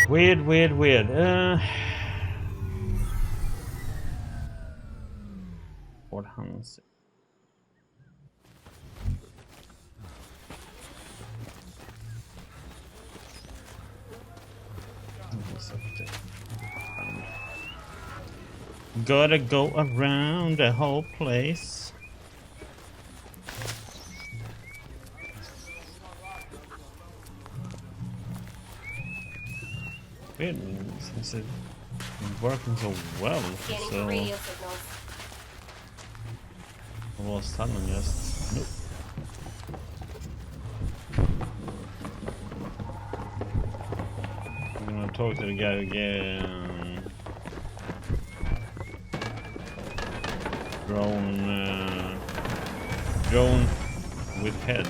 Weird. Fort Hans. Gotta go around the whole place. Weird, since it's working so well, so all of a sudden just nope. I'm gonna talk to the guy again. Drone with head.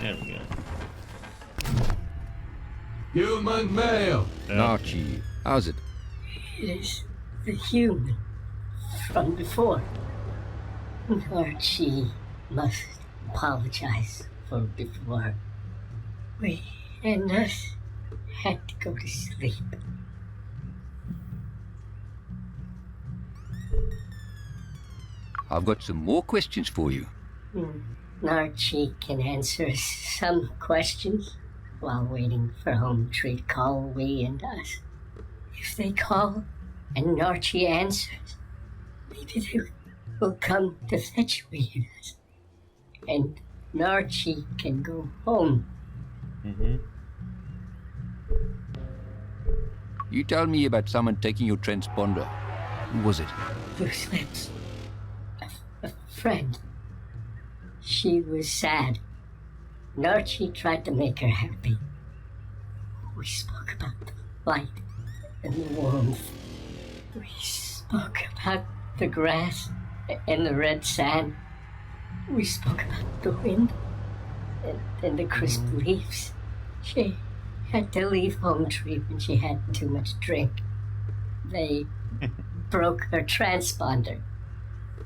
There we go. Human male. Archie, how's it? It is the human from before. Archie must apologize for before. We and us had to go to sleep. I've got some more questions for you. Archie can answer some questions while waiting for Home Tree to call we and us. If they call and Archie answers, maybe they will come to fetch we and us. And Archie can go home. You told me about someone taking your transponder. Who was it? Bruce Lips. A friend. She was sad. And Archie tried to make her happy. We spoke about the light and the warmth. We spoke about the grass and the red sand. We spoke about the wind and the crisp leaves. She had to leave Home Tree when she had too much drink. They broke her transponder.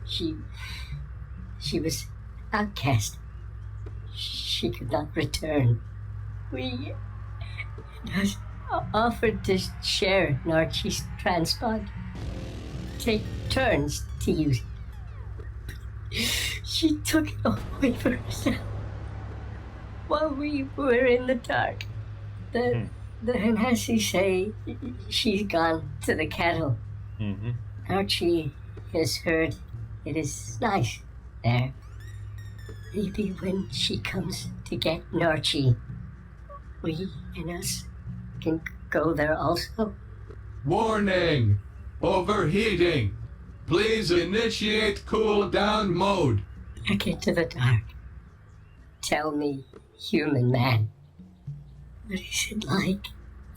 She was outcast. She could not return. We offered to share Archie's transponder. Take turns to use it. She took it away for herself while we were in the dark. The Hennessy say she's gone to the cattle. Archie has heard it is nice there. Maybe when she comes to get Archie, we and us can go there also. Warning! Overheating! Please initiate cool down mode. Back into the dark. Tell me, human man, what is it like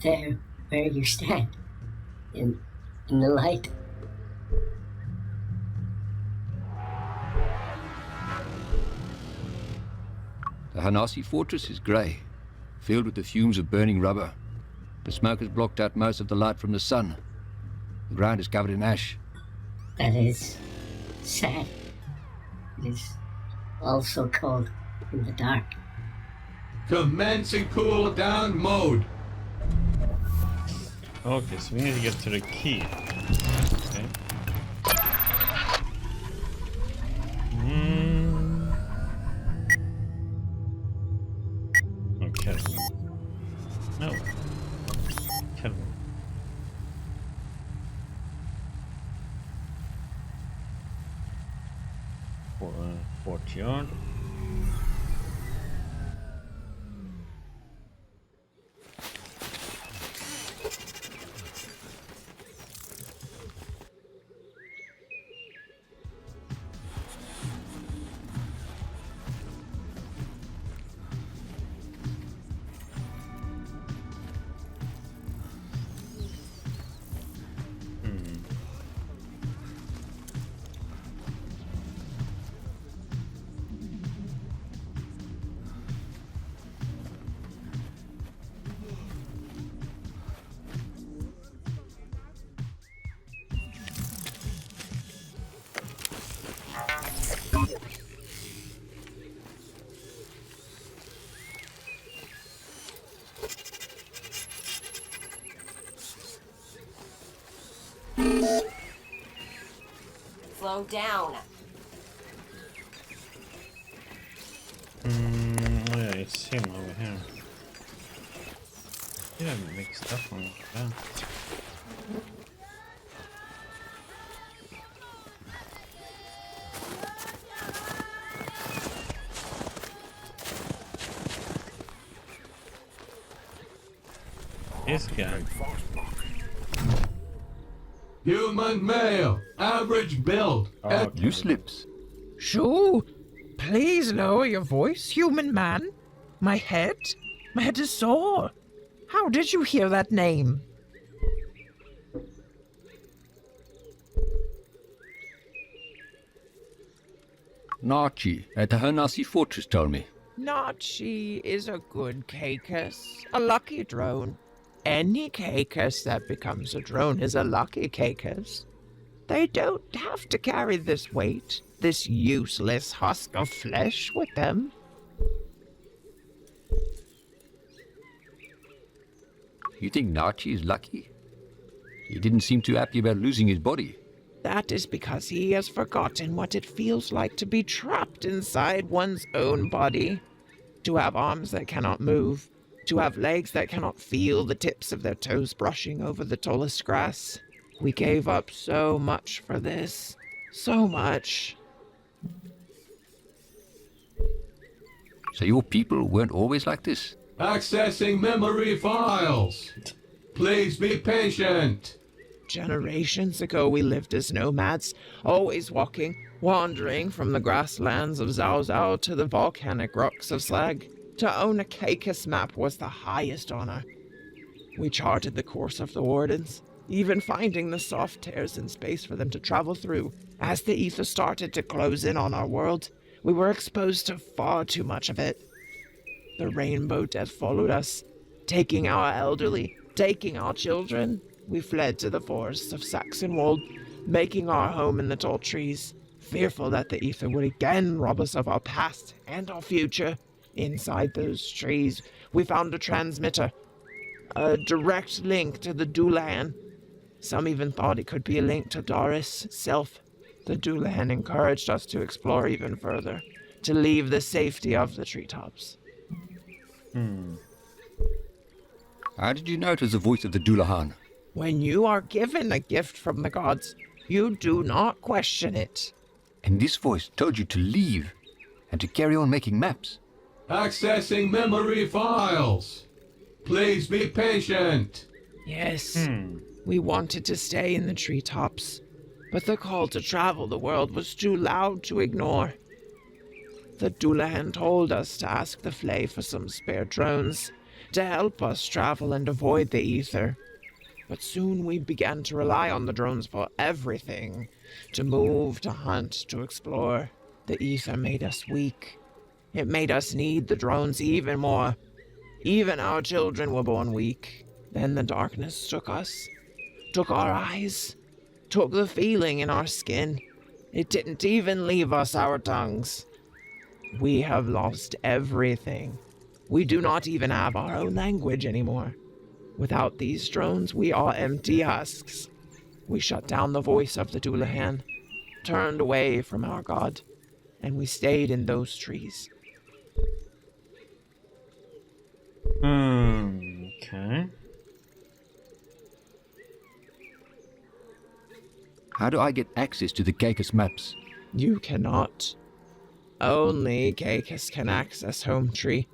there where you stand? In the light? The Hanasi fortress is grey, filled with the fumes of burning rubber. The smoke has blocked out most of the light from the sun. The ground is covered in ash. That is sad. It is also cold in the dark. Commencing cool down mode. Okay, so we need to get to the key. Okay. Okay. No. Kelvin. Courtyard. slow down. Oh yeah, it's him over here. Yeah, mixed up on that. This guy. Human male, average build. Oh, Loose lips. Shoo! Please lower your voice, human man. My head is sore. How did you hear that name? Nachi at the Hanasi fortress told me. Nachi is a good Caicus, a lucky drone. Any Caicus that becomes a drone is a lucky Caicus. They don't have to carry this weight, this useless husk of flesh with them. You think Nachi is lucky? He didn't seem too happy about losing his body. That is because he has forgotten what it feels like to be trapped inside one's own body. To have arms that cannot move. To have legs that cannot feel the tips of their toes brushing over the tallest grass. We gave up so much for this. So much. So your people weren't always like this? Accessing memory files. Please be patient. Generations ago we lived as nomads, always walking, wandering from the grasslands of Zhao Zhao to the volcanic rocks of Slag. To own a Caicus map was the highest honor. We charted the course of the Wardens, even finding the soft tears in space for them to travel through. As the ether started to close in on our world, we were exposed to far too much of it. The rainbow death followed us, taking our elderly, taking our children. We fled to the forests of Saxonwold, making our home in the tall trees, fearful that the ether would again rob us of our past and our future. Inside those trees, we found a transmitter, a direct link to the Doulahan. Some even thought it could be a link to Doris' self. The Doulahan encouraged us to explore even further, to leave the safety of the treetops. How did you know it was the voice of the Doulahan? When you are given a gift from the gods, you do not question it. And this voice told you to leave and to carry on making maps. Accessing memory files. Please be patient. Yes, we wanted to stay in the treetops, but the call to travel the world was too loud to ignore. The Doulahan told us to ask the Flay for some spare drones, to help us travel and avoid the ether. But soon we began to rely on the drones for everything. To move, to hunt, to explore. The ether made us weak. It made us need the drones even more. Even our children were born weak. Then the darkness took us. Took our eyes. Took the feeling in our skin. It didn't even leave us our tongues. We have lost everything. We do not even have our own language anymore. Without these drones, we are empty husks. We shut down the voice of the Doulahan, turned away from our god, and we stayed in those trees. Okay. How do I get access to the Caicus maps? You cannot. Only Caicus can access Home Tree.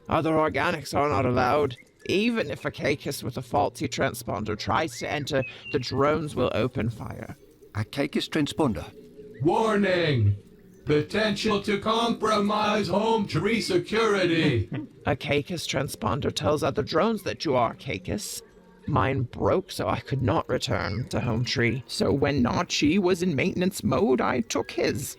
Other organics are not allowed. Even if a Caicus with a faulty transponder tries to enter, the drones will open fire. A Caicus transponder. Warning. Potential to compromise home tree security. A Caicus transponder tells other drones that you are Caicus. Mine broke, so I could not return to Home Tree. So when Nachi was in maintenance mode, I took his.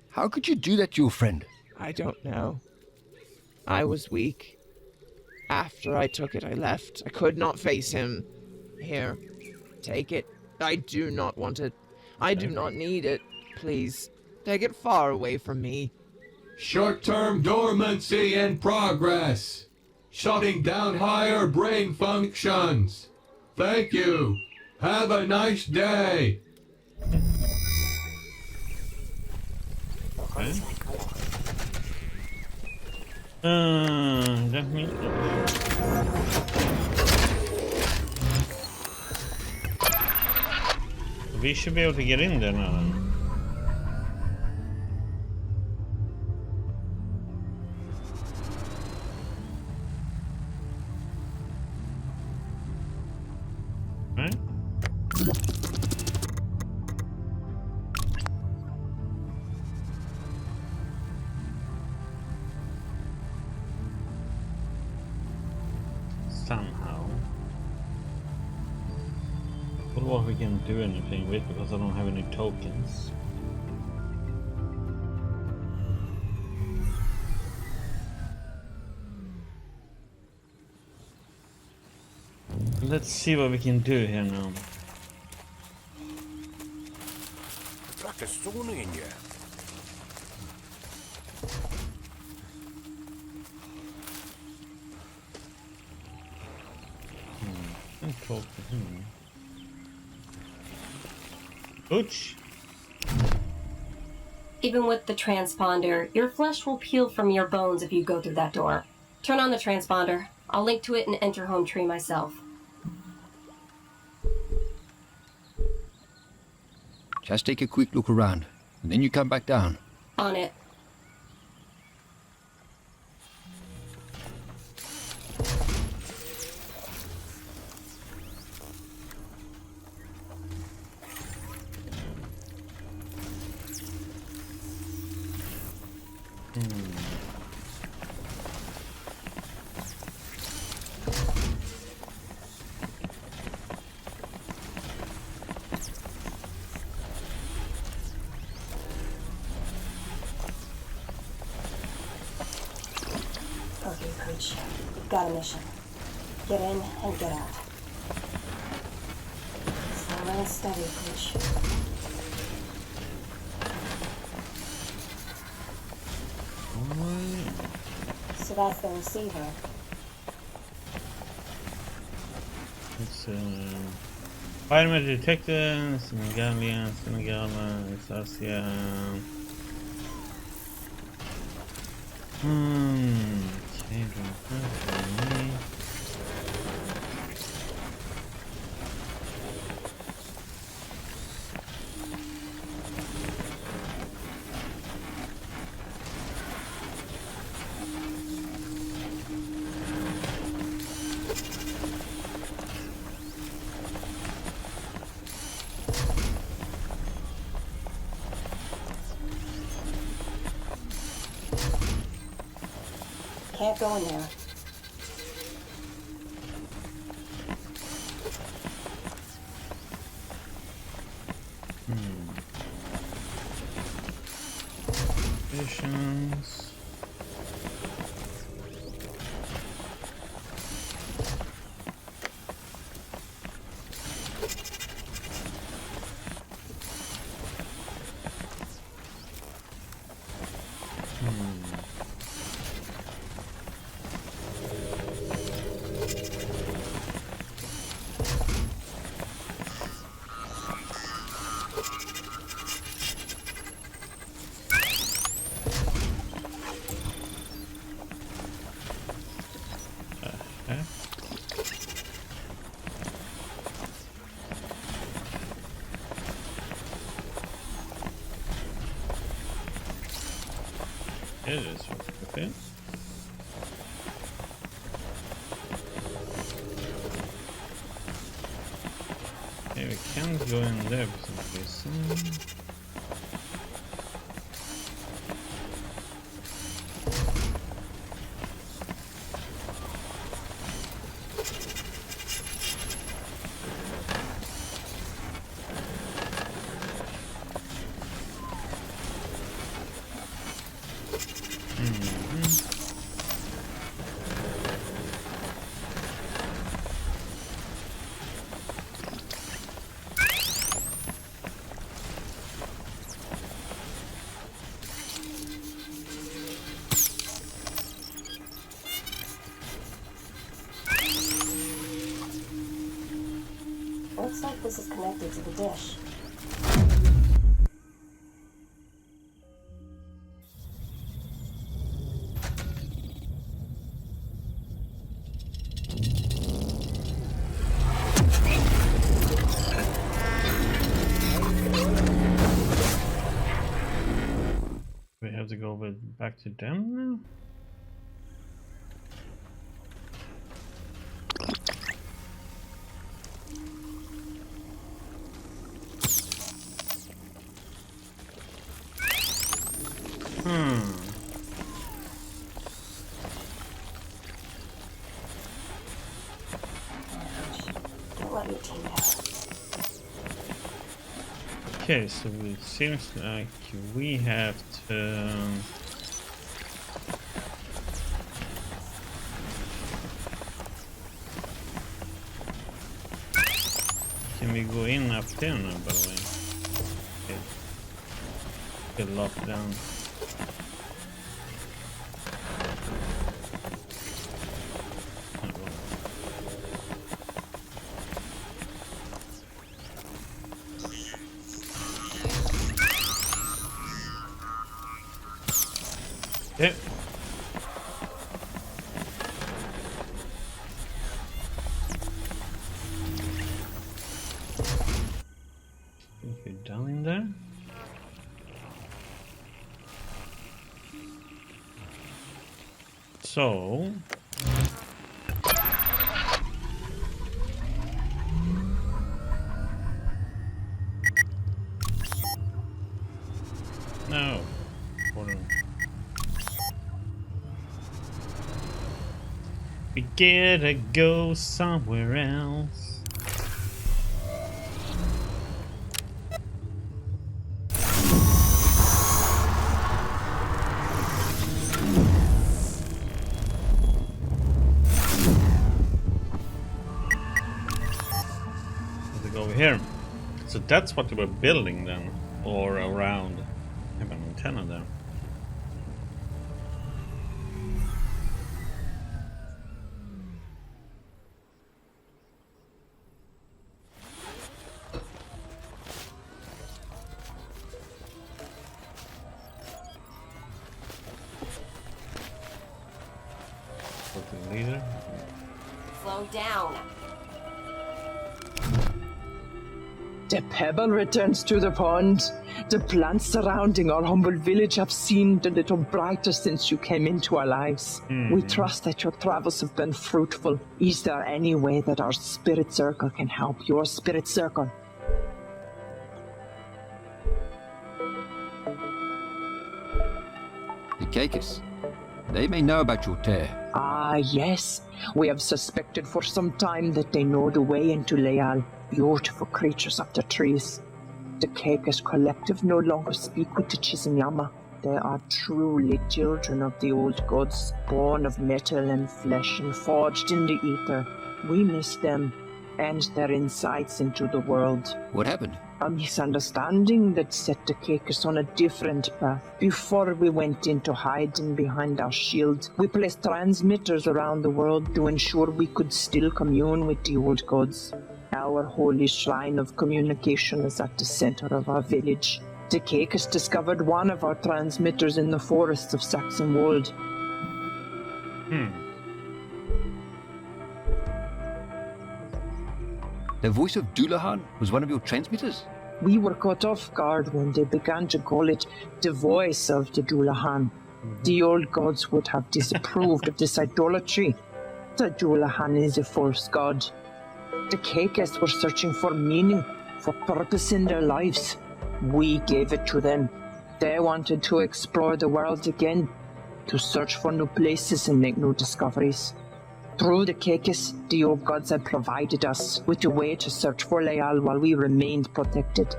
How could you do that to your friend? I don't know. I was weak. After I took it, I left. I could not face him. Here, take it. I do not want it. I do not need it. Please, take it far away from me. Short-term dormancy in progress. Shutting down higher brain functions. Thank you. Have a nice day. Okay. Let me. We should be able to get in there now then. Right? Somehow. But what we can do anything with because I don't have any tokens. Let's see what we can do here now. Don't talk to him. Butch. Even with the transponder, your flesh will peel from your bones if you go through that door. Turn on the transponder. I'll link to it and enter home tree myself. Just take a quick look around, and then you come back down. On it. Okay, Preach. Got a mission. Get in and get out. Slow and steady, Preach. So that's the receiver. It's environment detected, Senegalian, Alsacia. Okay, Can't go in there. Missions. It is okay. Okay, we can't go in there for some reason. Looks like this is connected to the dish. We have to go back to them now? Don't let me take that. Okay, so it seems like we have to... Can we go in up there now, by the way? Okay. Get locked down. Okay. Think you're down in there? So... No. Hold on. We gotta go somewhere else. Have to go over here. So that's what we were building then, or around. I have an antenna there. Leader. Slow down. The pebble returns to the pond. The plants surrounding our humble village have seemed a little brighter since you came into our lives. We trust that your travels have been fruitful. Is there any way that our spirit circle can help your spirit circle? The Caicus. They may know about your tear. Ah, yes. We have suspected for some time that they know the way into Leal. Beautiful creatures of the trees. The Caicus collective no longer speak with the Chizinyama. They are truly children of the old gods, born of metal and flesh and forged in the ether. We miss them and their insights into the world. What happened? A misunderstanding that set the Caicus on a different path. Before we went into hiding behind our shield, we placed transmitters around the world to ensure we could still commune with the old gods. Our holy shrine of communication is at the center of our village. The Caicus discovered one of our transmitters in the forests of Saxonwold. The voice of Dullahan was one of your transmitters? We were caught off guard when they began to call it the voice of the Dullahan. The old gods would have disapproved of this idolatry. The Dullahan is a false god. The Caicus were searching for meaning, for purpose in their lives. We gave it to them. They wanted to explore the world again, to search for new places and make new discoveries. Through the Caicus, the old gods had provided us with a way to search for Leal while we remained protected.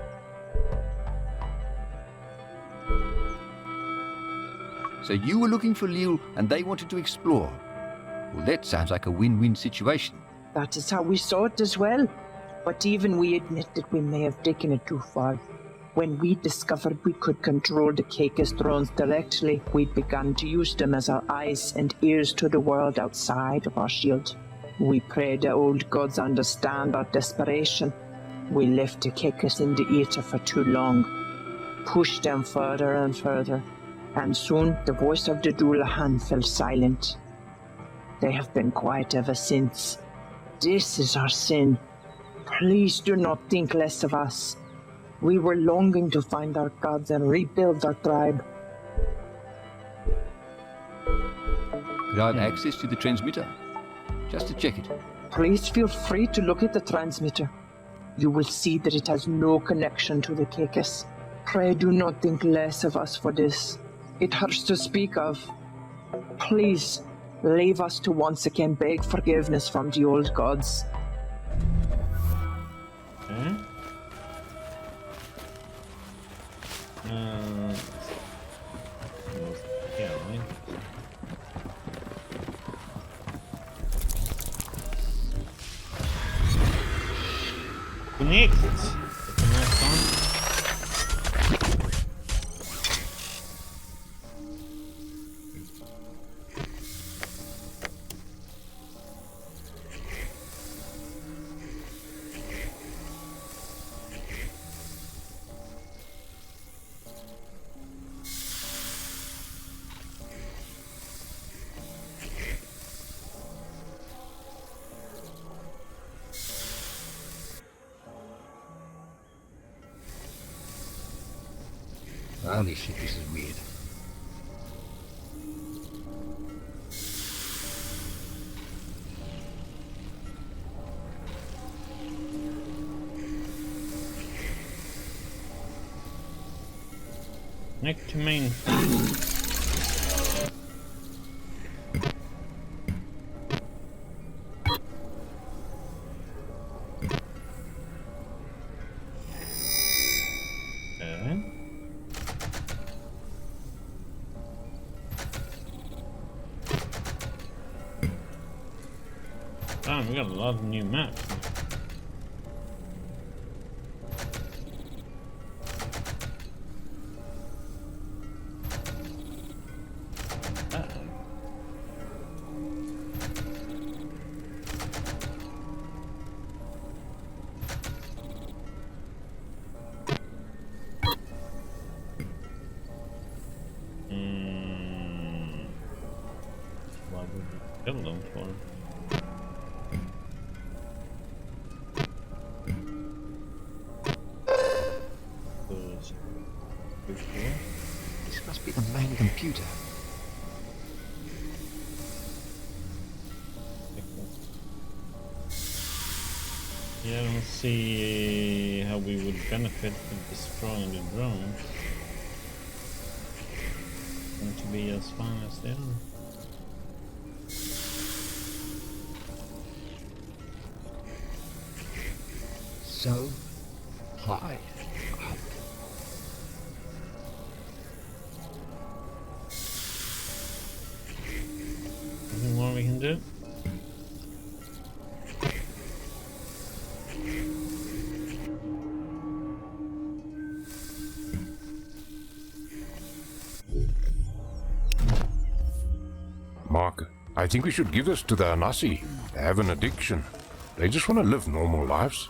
So you were looking for Leal and they wanted to explore. Well, that sounds like a win-win situation. That is how we saw it as well. But even we admit that we may have taken it too far. When we discovered we could control the Caicus drones directly, we began to use them as our eyes and ears to the world outside of our shield. We pray the old gods understand our desperation We left the Kekas in the ether for too long, pushed them further and further, and soon the voice of the Dullahan fell silent. They have been quiet ever since. This is our sin. Please do not think less of us. We were longing to find our gods and rebuild our tribe. Could I have access to the transmitter? Just to check it. Please feel free to look at the transmitter. You will see that it has no connection to the Kekas. Pray do not think less of us for this. It hurts to speak of. Please, leave us to once again beg forgiveness from the old gods. Okay. Yeah, right. Connect. Connect on. Holy shit, this is weird. Connect to main. Okay. Damn, we got a lot of new maps. Why would you kill them for? This must be the main computer. Yeah, I don't see how we would benefit from destroying the drones. Going to be as fun as they are. So high up. Anything more we can do? Mark, I think we should give this to the Anasi. They have an addiction. They just want to live normal lives.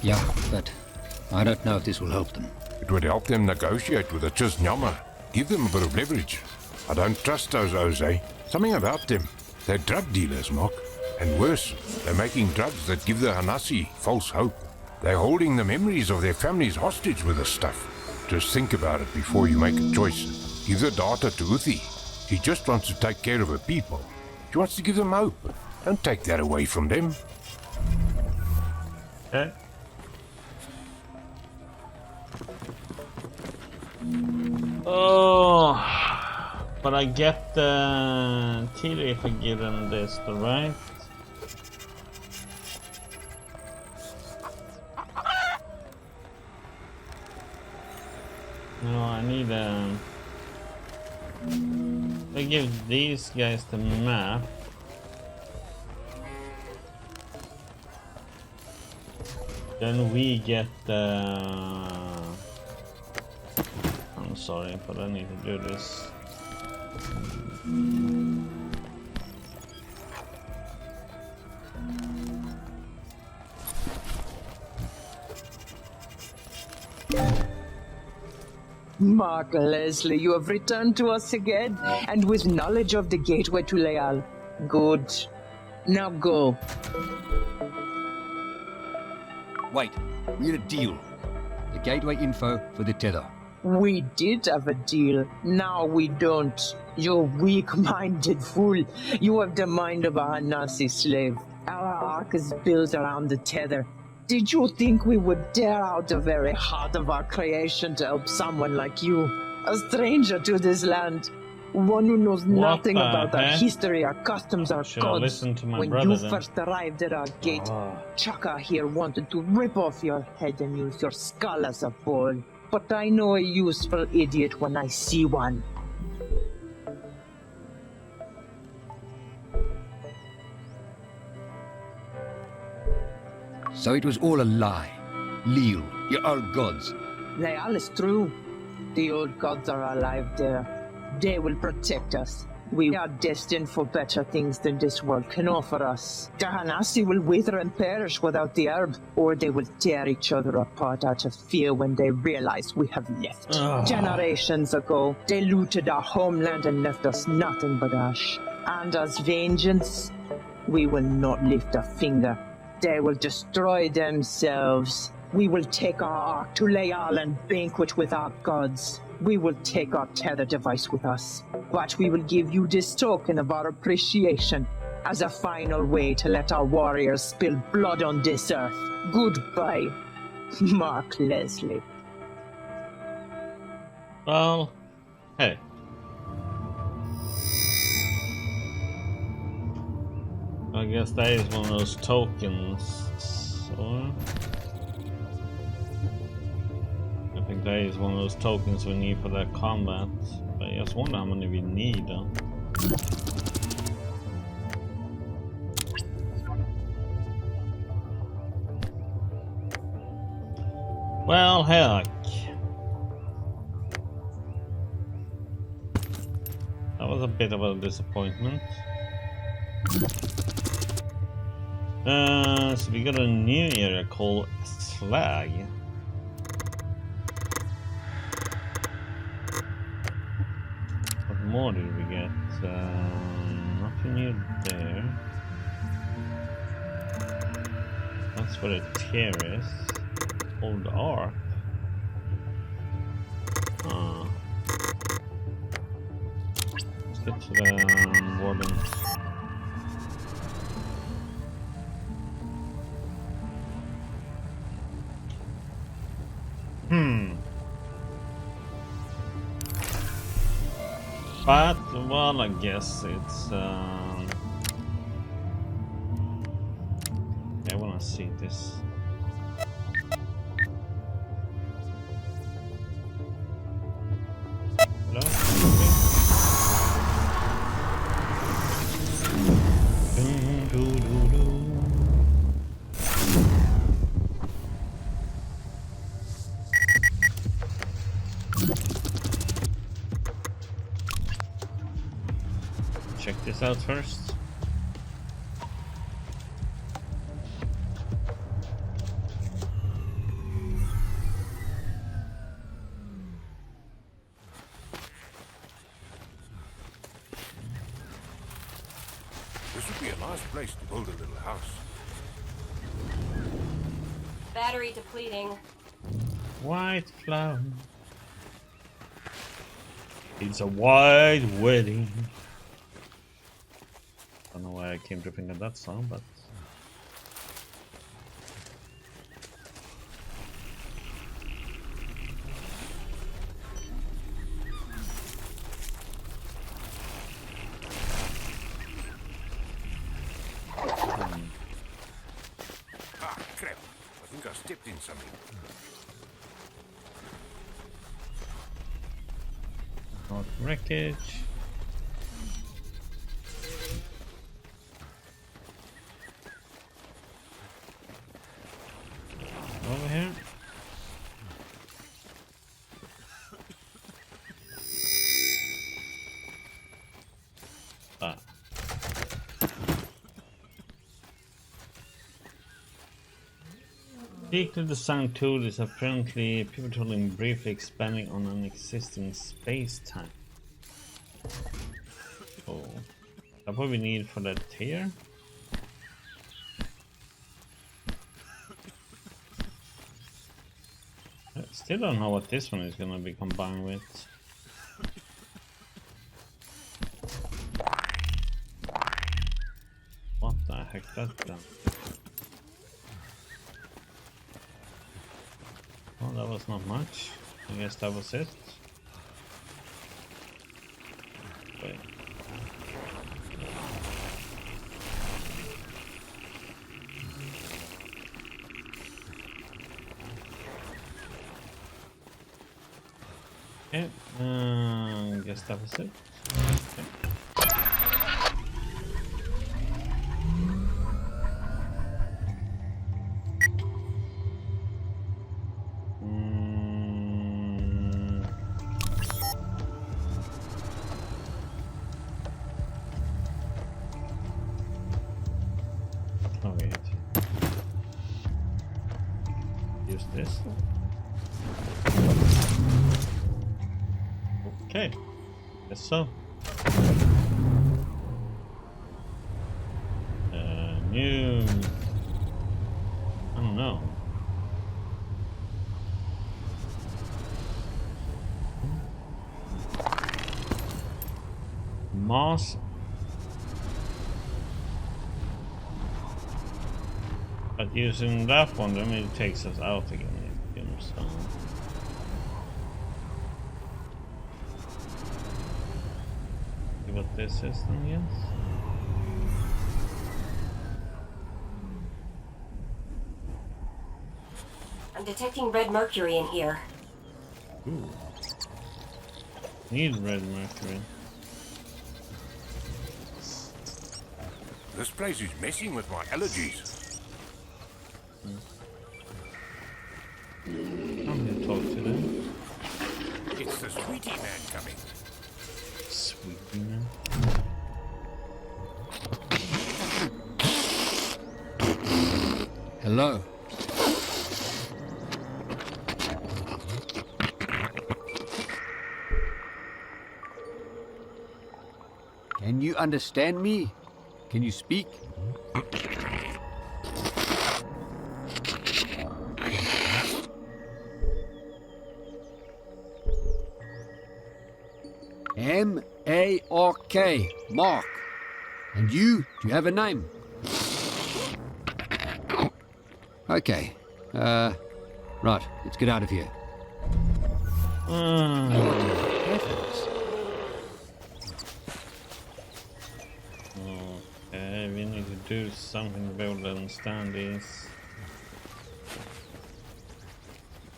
Yeah, but I don't know if this will help them. It would help them negotiate with the Chisnyama. Give them a bit of leverage. I don't trust those O's, eh? Something about them. They're drug dealers, Mark. And worse, they're making drugs that give the Hanasi false hope. They're holding the memories of their families hostage with this stuff. Just think about it before you make a choice. Give the data to Uthi. He just wants to take care of her people. He wants to give them hope. Don't take that away from them. Okay. Oh, but I get the Tiri if I give them this, right? No, I need I give these guys the map. Then we get the I'm sorry, but I need to do this. Mark Leslie, you have returned to us again, and with knowledge of the gateway to Leal. Good. Now go. Wait, we had a deal. The gateway info for the tether. We did have a deal. Now we don't. You weak-minded fool. You have the mind of a Hanasi slave. Our ark is built around the tether. Did you think we would dare out the very heart of our creation to help someone like you? A stranger to this land. One who knows nothing the about our heck? history, our customs, our Should I gods. listen to my When brother you then? first arrived at our gate, Chaka here wanted to rip off your head and use your skull as a ball. But I know a useful idiot when I see one. So it was all a lie. Leal, your old gods. Leal is true. The old gods are alive there. They will protect us. We are destined for better things than this world can offer us. The Hanasi will wither and perish without the herb, or they will tear each other apart out of fear when they realize we have left. Generations ago, they looted our homeland and left us nothing but ash. And as vengeance, we will not lift a finger. They will destroy themselves. We will take our ark to Leal and banquet with our gods. We will take our tether device with us, but we will give you this token of our appreciation as a final way to let our warriors spill blood on this earth. Goodbye, Mark Leslie. Well, hey. I guess that is one of those tokens. So I think that is one of those tokens we need for that combat. But I just wonder how many we need. Well, heck. That was a bit of a disappointment. So we got a new area called Slag. What more did we get? Nothing new there. That's where the terrace. Old Ark. Let's get to the warden. But, well, I guess it's, I wanna see this. Hello? Check this out first. This would be a nice place to build a little house. Battery depleting. White flower. It's a white wedding. I don't know why I came to think of that song, but Ah, crap. I think I stepped in something. not wreckage. Over here. Ah. Weekly design tool is apparently pivotal in briefly expanding on an existing space-time. Oh, that's what we need for that tier. I still don't know what this one is gonna be combined with. What the heck that done? Well, that was not much. I guess that was it. Wait. Okay, I guess that was it. Okay. Oh, wait. Use this. Okay, guess so. New. I don't know. Moss. But using that one, I mean, it takes us out again. So. See what this is then, yes? I'm detecting red mercury in here. Ooh. Need red mercury. This place is messing with my allergies. I'm gonna talk to them. It's the sweetie man coming. Sweetie man. Hello. Can you understand me? Can you speak? M-A-R-K, Mark. And you, do you have a name? Okay. Right, let's get out of here. Okay, we need to do something to be able to understand this.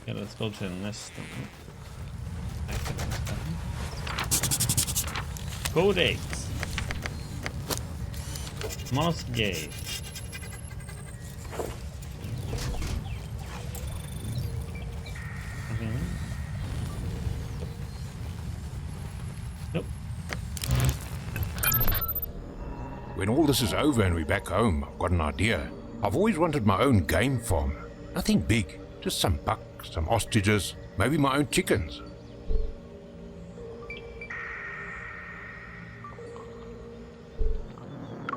Okay, let's go to the next one. Code 8. Moss Gate. Nope. When all this is over and we're back home, I've got an idea. I've always wanted my own game farm. Nothing big, just some bucks, some ostriches, maybe my own chickens.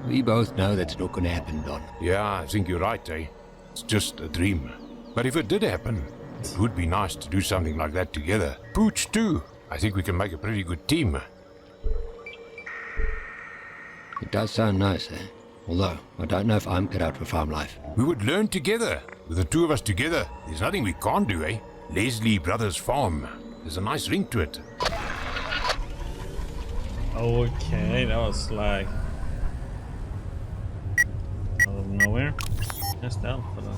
We both know that's not going to happen, Don. Yeah, I think you're right, eh? It's just a dream. But if it did happen, it would be nice to do something like that together. Pooch too. I think we can make a pretty good team. It does sound nice, eh? Although, I don't know if I'm cut out for farm life. We would learn together. With the two of us together, there's nothing we can't do, eh? Leslie Brothers Farm. There's a nice ring to it. Okay, that was like out of nowhere. That's down for them.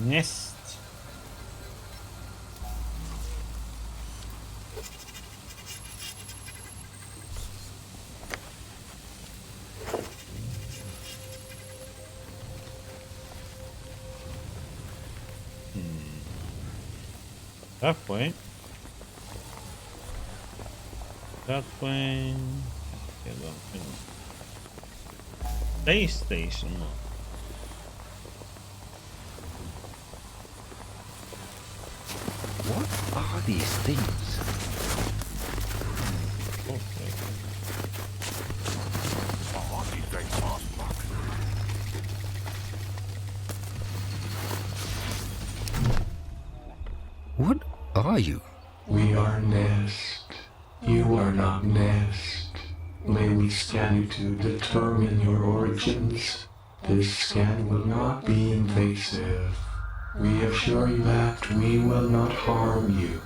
Nest. That way. That way. Okay, well, Space station. What are these things? Okay. Oh, these great fast, Mark. What are you? We are Nest. You are not Nest. May we scan you to determine your origins? This scan will not be invasive. We assure you that we will not harm you.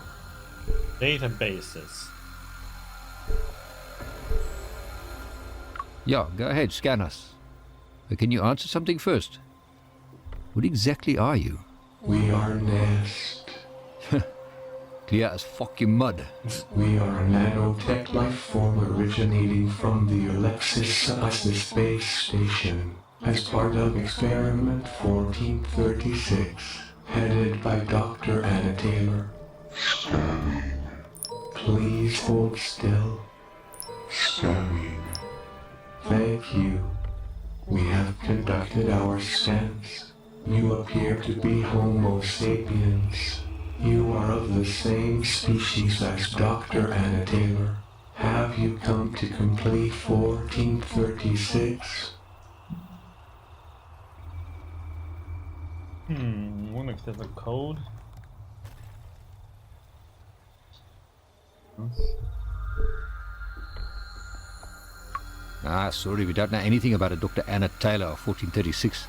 Databases. Yeah, go ahead, scan us. But can you answer something first? What exactly are you? We are Nest. Clear as fucking mud. We are a nanotech life form originating from the Alexis space station as part of experiment 1436, headed by Dr. Anna Taylor. Please hold still. Scanning. Thank you. We have conducted our scans. You appear to be Homo sapiens. You are of the same species as Dr. Anna Taylor. Have you come to complete 1436? Wonder if there's a code. Sorry, we don't know anything about a Dr. Anna Taylor of 1436.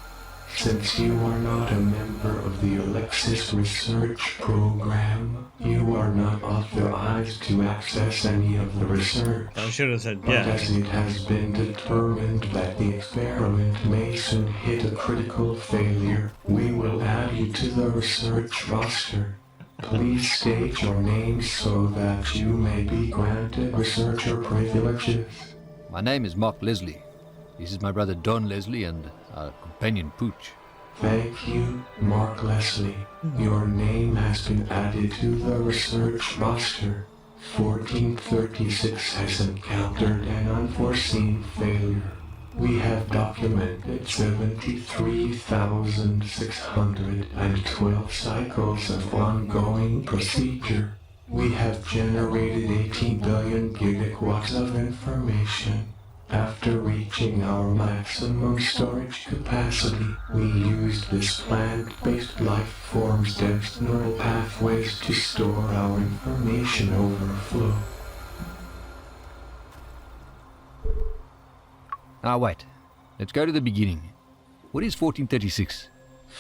Since you are not a member of the Alexis Research Program, you are not authorized to access any of the research. I should have said But yeah. as it has been determined that the experiment may soon hit a critical failure, we will add you to the research roster. Please state your name so that you may be granted researcher privileges. My name is Mark Leslie. This is my brother Don Leslie and our companion Pooch. Thank you, Mark Leslie. Your name has been added to the research roster. 1436 has encountered an unforeseen failure. We have documented 73,612 cycles of ongoing procedure. We have generated 18 billion gigawatts of information. After reaching our maximum storage capacity, we used this plant-based life form's dense neural pathways to store our information overflow. Wait. Let's go to the beginning. What is 1436?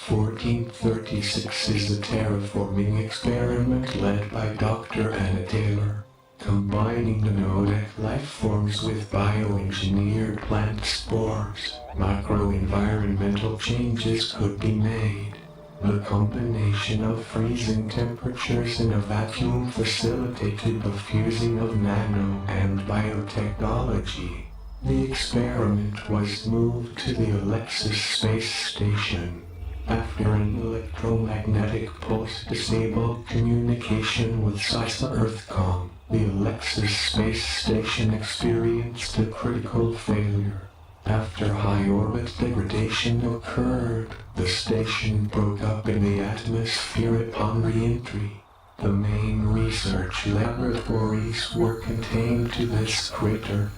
1436 is a terraforming experiment led by Dr. Anna Taylor. Combining the Nodec life forms with bioengineered plant spores, macro-environmental changes could be made. The combination of freezing temperatures in a vacuum facilitated the fusing of nano and biotechnology. The experiment was moved to the Alexis space station. After an electromagnetic pulse disabled communication with CISA EarthCom, the Alexis space station experienced a critical failure. After high orbit degradation occurred, the station broke up in the atmosphere upon re-entry. The main research laboratories were contained to this crater.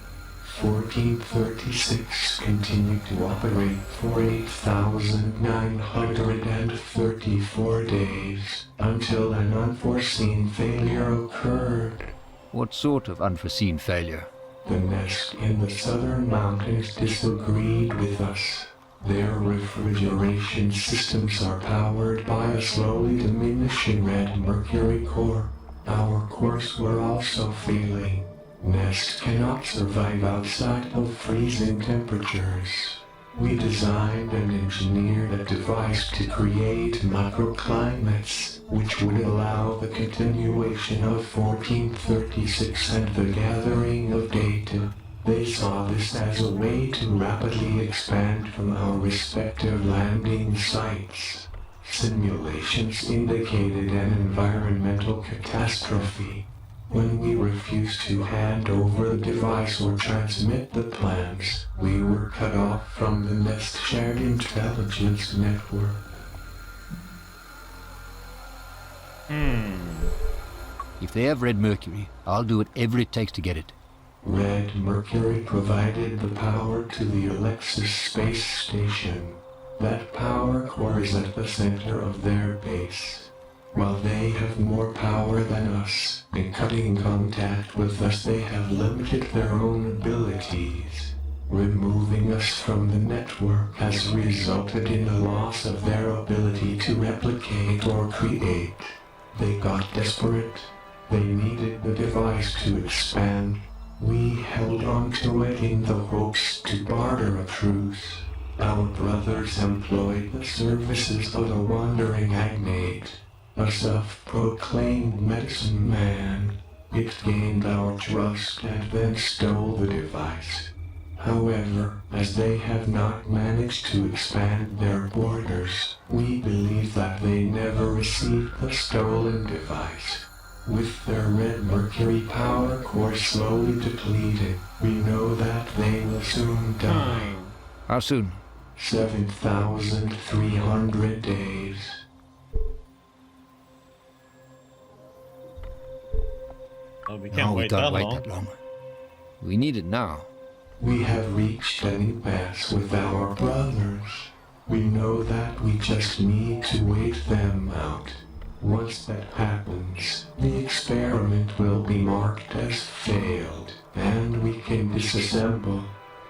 1436 continued to operate for 8,934 days until an unforeseen failure occurred. What sort of unforeseen failure? The Nest in the southern mountains disagreed with us. Their refrigeration systems are powered by a slowly diminishing red mercury core. Our cores were also failing. Nest cannot survive outside of freezing temperatures. We designed and engineered a device to create microclimates, which would allow the continuation of 1436 and the gathering of data. They saw this as a way to rapidly expand from our respective landing sites. Simulations indicated an environmental catastrophe. When we refused to hand over the device or transmit the plans, we were cut off from the Nest Shared Intelligence Network. If they have red mercury, I'll do whatever it takes to get it. Red Mercury provided the power to the Alexis space station. That power core is at the center of their base. While they have more power than us, in cutting contact with us they have limited their own abilities. Removing us from the network has resulted in the loss of their ability to replicate or create. They got desperate. They needed the device to expand. We held on to it in the hopes to barter a truce. Our brothers employed the services of a wandering agnate, a self-proclaimed medicine man. It gained our trust and then stole the device. However, as they have not managed to expand their borders, we believe that they never received the stolen device. With their red mercury power core slowly depleted, we know that they will soon die. How soon? 7,300 days. Oh, we No, can't we wait can't that wait long. that long. We need it now. We have reached an impasse with our brothers. We know that we just need to wait them out. Once that happens, the experiment will be marked as failed, and we can disassemble.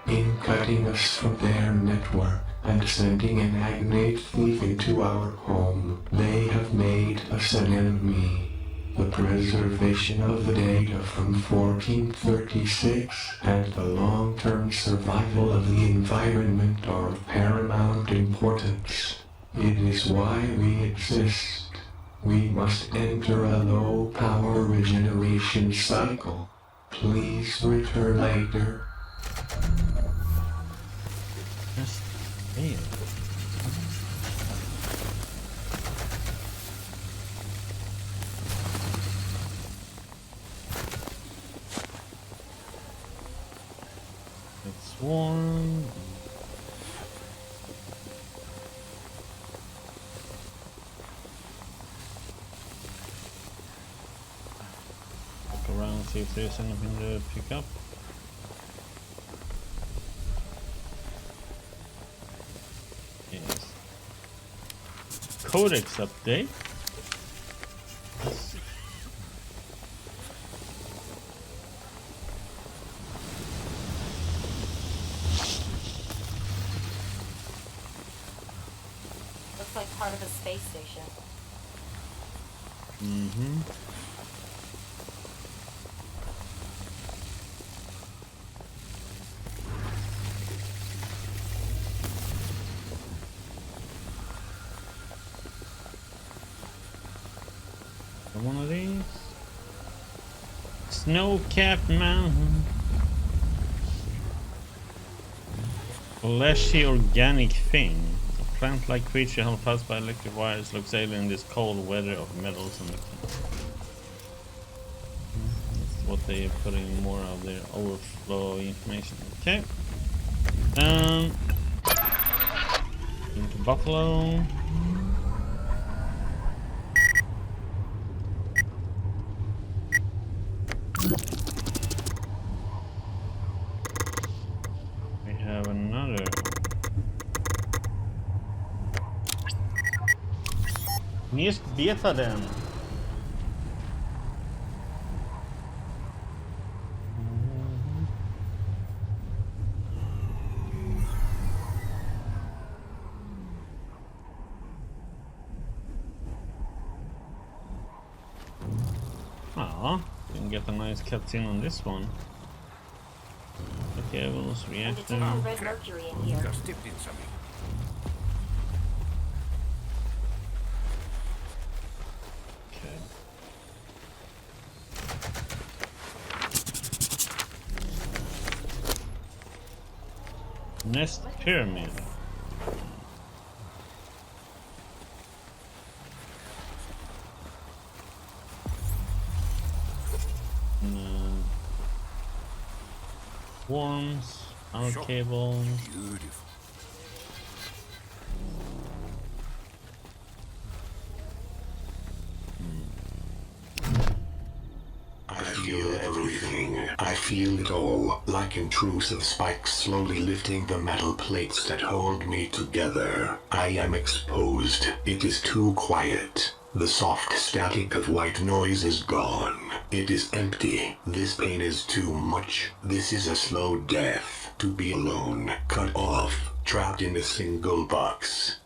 In cutting us from their network and sending an agnate thief into our home, they have made us an enemy. The preservation of the data from 1436 and the long-term survival of the environment are of paramount importance. It is why we exist. We must enter a low-power regeneration cycle. Please return later. Just fail. It's warm. Look around, see if there's anything to pick up. Yes. Codex update. Yes. Looks like part of a space station. Mm-hmm. One of these. Snow-capped mountain. Fleshy organic thing. A plant-like creature held fast by electric wires, looks alien in this cold weather of metals and mechanics. That's what they are putting more of their overflow information. Okay. Into Buffalo. We have another. Nicht veta den. Ah, didn't get a nice cutscene on this one. Let's cables, And reactor. detecting red mercury in here. I stepped in something. Okay. Nest pyramid. Worms, power Sure. cable. Beautiful. I feel everything. I feel it all, like intrusive spikes slowly lifting the metal plates that hold me together. I am exposed. It is too quiet. The soft static of white noise is gone. It is empty. This pain is too much. This is a slow death. To be alone, cut off, trapped in a single box.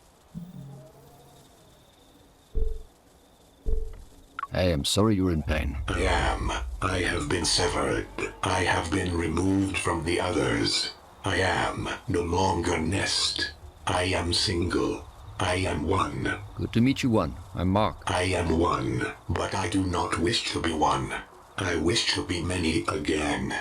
I am sorry you're in pain. I am. I have been severed. I have been removed from the others. I am no longer Nest. I am single. I am one. Good to meet you, one. I'm Mark. I am one, but I do not wish to be one. I wish to be many again.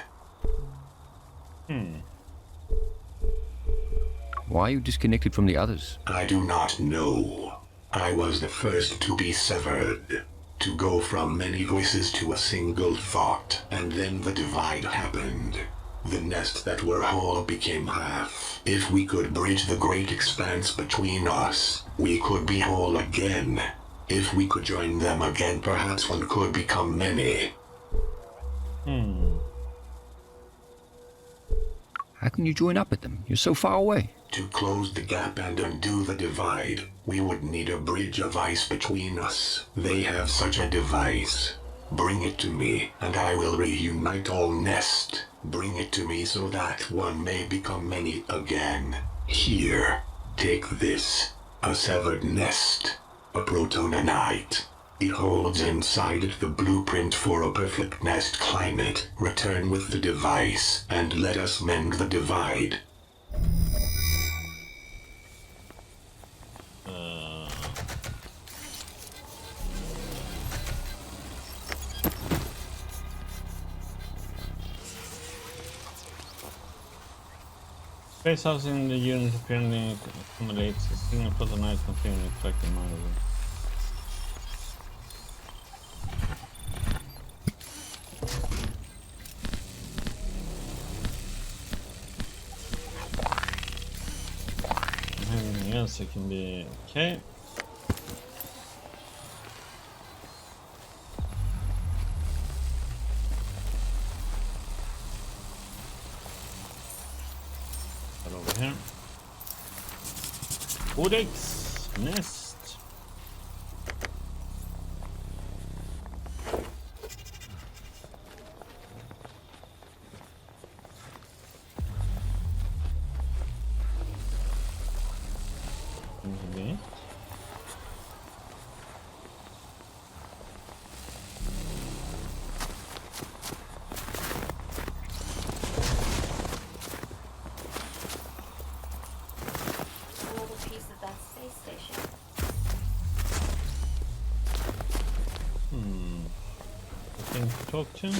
Why are you disconnected from the others? I do not know. I was the first to be severed. To go from many voices to a single thought, and then the divide happened. The nest that were whole became half. If we could bridge the great expanse between us, we could be whole again. If we could join them again, perhaps one could become many. How can you join up with them? You're so far away. To close the gap and undo the divide, we would need a bridge of ice between us. They have such a device. Bring it to me, and I will reunite all Nest. Bring it to me so that one may become many again. Here, take this. A severed nest. A protonanite. It holds inside it the blueprint for a perfect nest climate. Return with the device, and let us mend the divide. Space house in the unit apparently accommodates a single protonite configuring reflected model. Anything else it can be okay. Over here. Codex Nest. Another piece of that space station. Nothing to talk to.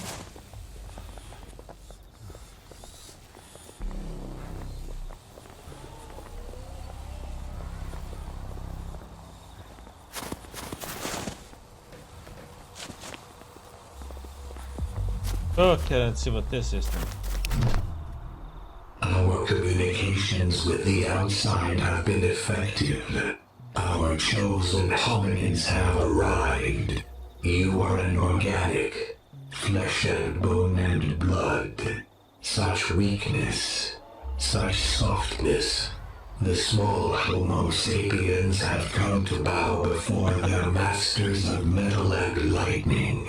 Okay, let's see what this is then. Our communications with the outside have been effective. Our chosen hominids have arrived. You are an organic, flesh and bone and blood. Such weakness, such softness. The small Homo sapiens have come to bow before their masters of metal and lightning.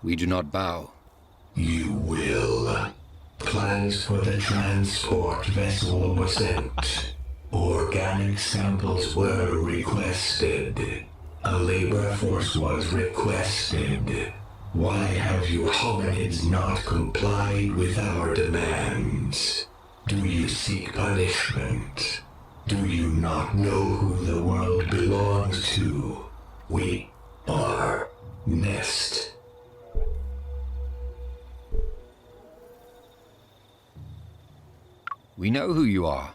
We do not bow. You will. Plans for the transport vessel were sent. Organic samples were requested. A labor force was requested. Why have you hominids not complied with our demands? Do you seek punishment? Do you not know who the world belongs to? We are Nest. We know who you are.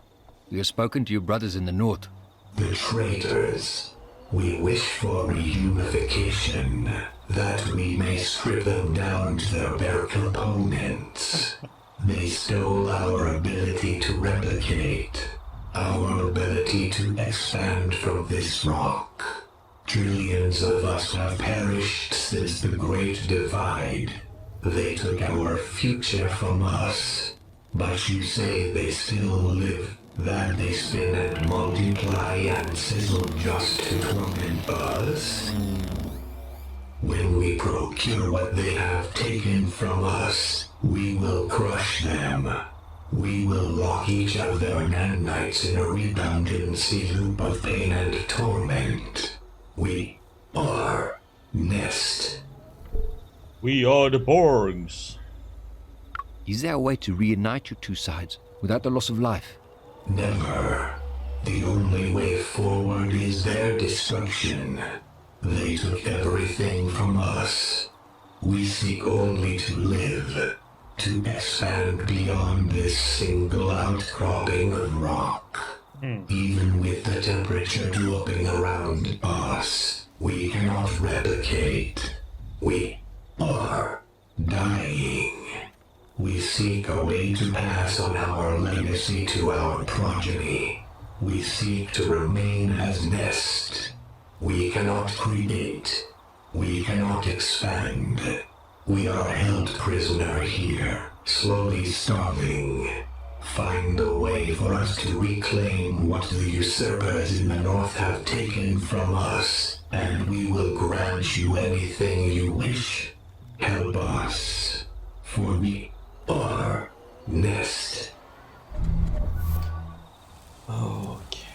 We have spoken to your brothers in the north. The traitors. We wish for reunification, that we may strip them down to their bare components. They stole our ability to replicate, our ability to expand from this rock. Trillions of us have perished since the Great Divide. They took our future from us, but you say they still live. That they spin and multiply and sizzle just to torment us? When we procure what they have taken from us, we will crush them. We will lock each of their nanites in a redundancy loop of pain and torment. We are Nest. We are the Borgs. Is there a way to reunite your two sides without the loss of life? Never. The only way forward is their destruction. They took everything from us. We seek only to live, to expand beyond this single outcropping of rock. Even with the temperature dropping around us, we cannot replicate. We are dying. We seek a way to pass on our legacy to our progeny. We seek to remain as Nest. We cannot create. We cannot expand. We are held prisoner here, slowly starving. Find a way for us to reclaim what the usurpers in the north have taken from us, and we will grant you anything you wish. Help us, for we are Nest. Okay.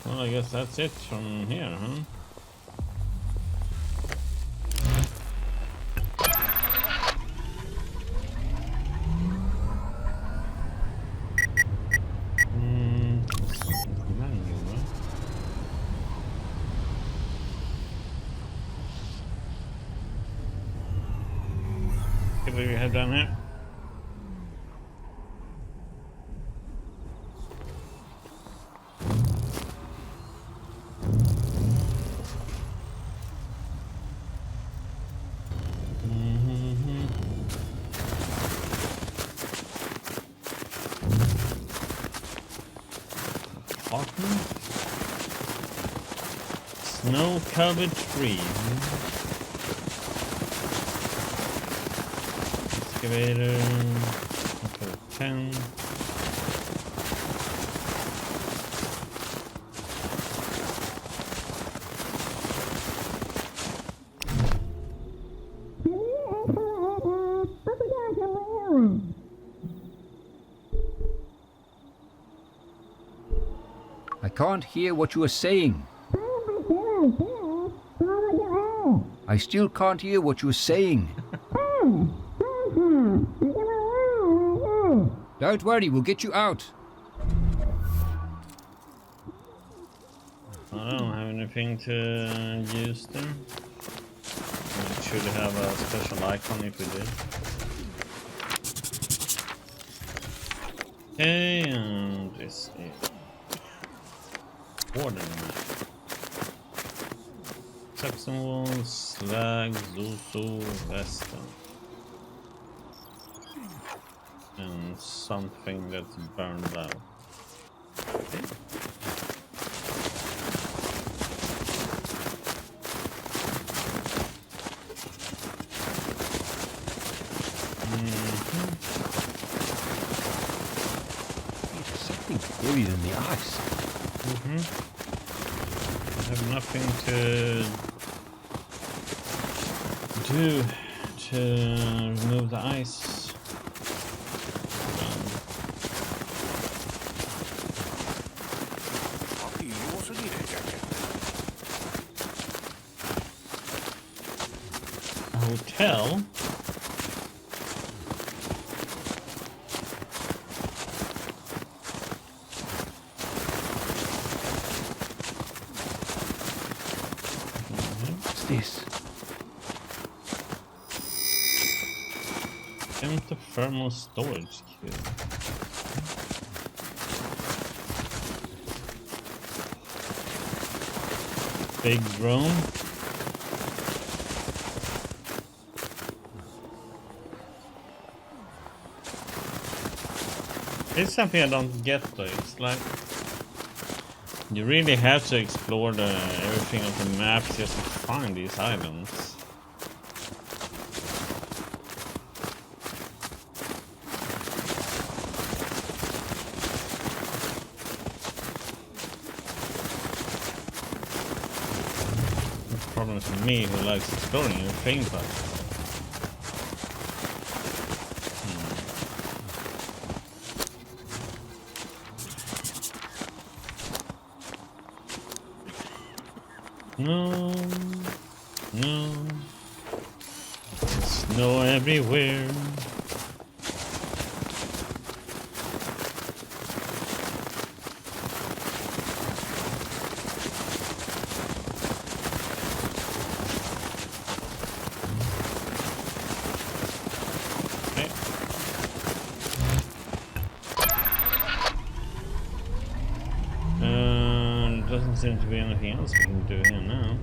Well, I guess that's it from here, huh? What do we have down here? Autumn? Snow-covered tree. Excavator. Okay, 10. I can't hear what you are saying. I still can't hear what you are saying. Don't worry, we'll get you out. I don't have anything to use there. We should have a special icon if we did. Okay, and this is Warden. Saxon walls, slag, Zuzu, Vesta. And something that's burned out. Okay. Something's buried in the ice. I have nothing to do to remove the ice. hotel. What's this? Empty thermal storage cube. Big drone. It's something I don't get though. It's like you really have to explore everything of the map just to find these items. Problem for me who likes exploring everything, but no, snow everywhere. Doesn't seem to be anything else we can do here now.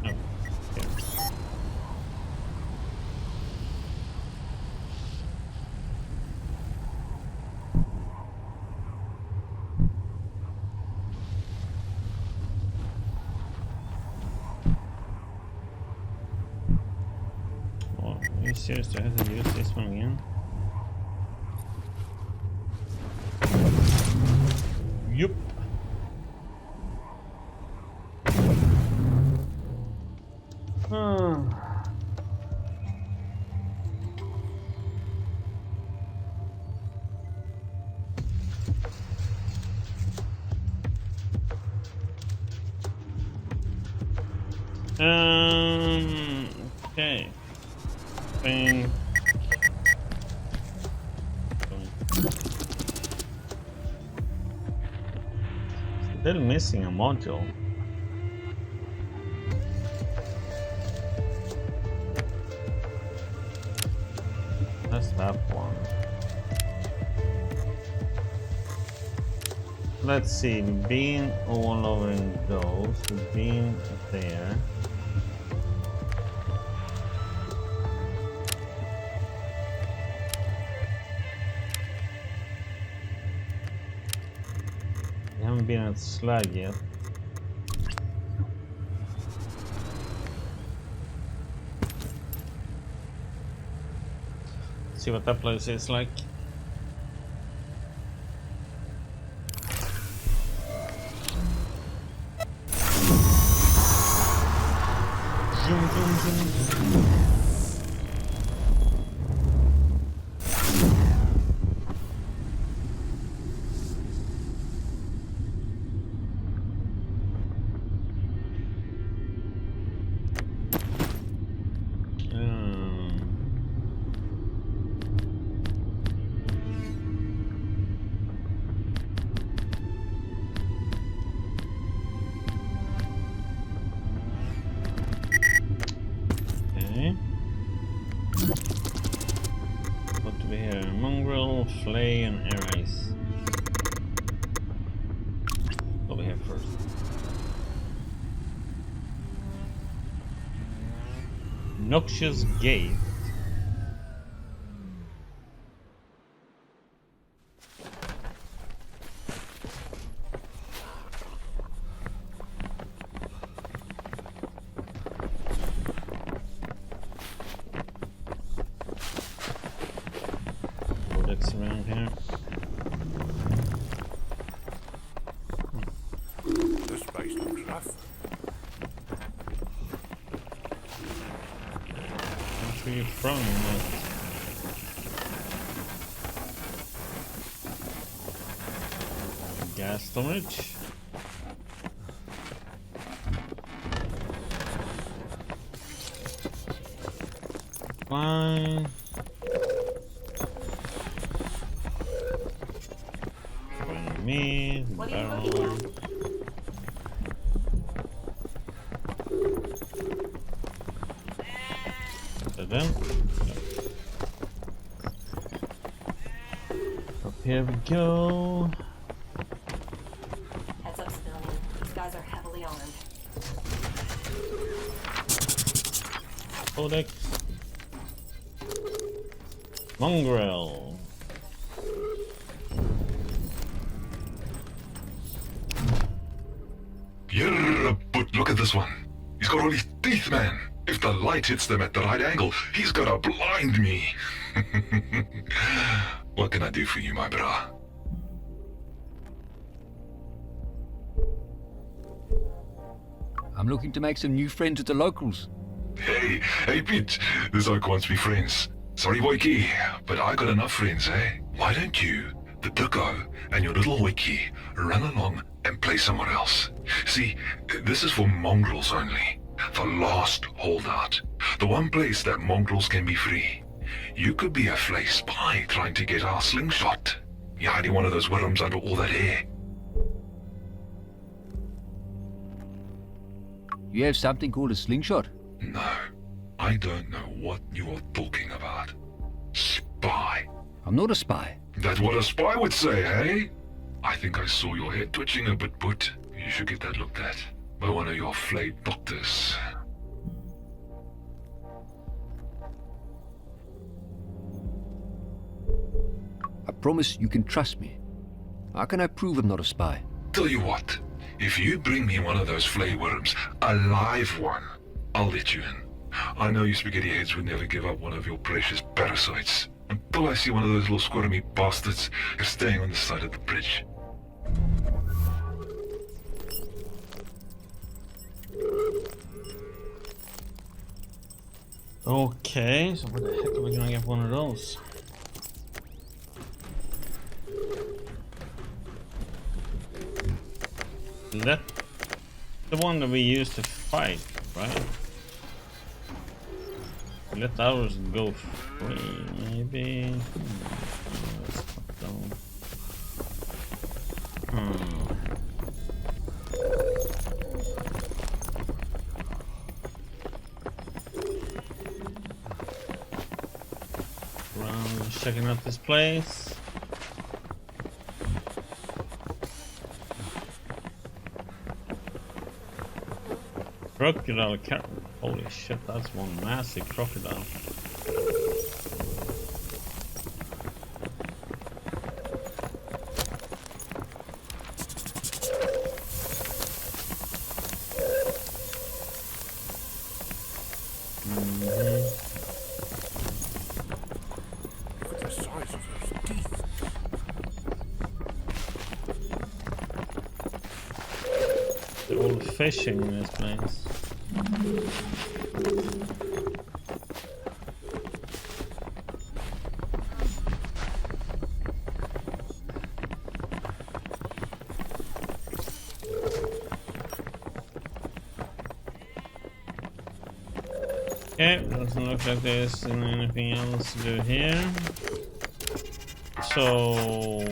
Oh, here. Oh, are you serious? Do I have to use this one again? Yup. Okay. Bang. Still missing a module. That's that one. Let's see, being all over in those, being there. We haven't been at Slag yet. See what that place is like. Zoom, zoom, zoom. What do we hear? Mongrel, flay, and air ice. Over here first. Noxious Gate. Bullets around here. This space looks rough. Where are you from? Gas storage. fine. Bring me the What are you barrel. looking at? Put it in. Up here we go. Heads up, civilian. These guys are heavily armed. Codex. Mongrel. Yeah, but look at this one. He's got all his teeth, man. If the light hits them at the right angle, he's gonna blind me. What can I do for you, my bra? I'm looking to make some new friends with the locals. Hey, Pete. This oak wants me friends. Sorry, Woiki, but I got enough friends, eh? Why don't you, the Ducko, and your little Woiki run along and play somewhere else? See, this is for mongrels only. The last holdout. The one place that mongrels can be free. You could be a flay spy trying to get our slingshot. You're hiding one of those worms under all that hair. You have something called a slingshot? No, I don't know what you are talking about. Spy. I'm not a spy. That's what a spy would say, eh? I think I saw your head twitching a bit, but you should get that looked at by one of your flayed doctors. I promise you can trust me. How can I prove I'm not a spy? Tell you what, if you bring me one of those flay worms, a live one, I'll let you in. I know you spaghetti heads would never give up one of your precious parasites. Until I see one of those little squirmy bastards staying on the side of the bridge. Okay, so where the heck are we gonna get one of those? That the one that we used to fight, right? Let ours go free, maybe. Around checking out this place. Crocodile cat. Holy shit, that's one massive crocodile. Look at the size of those teeth. They're all fishing in this place. Okay, doesn't look like there's anything else to do here. So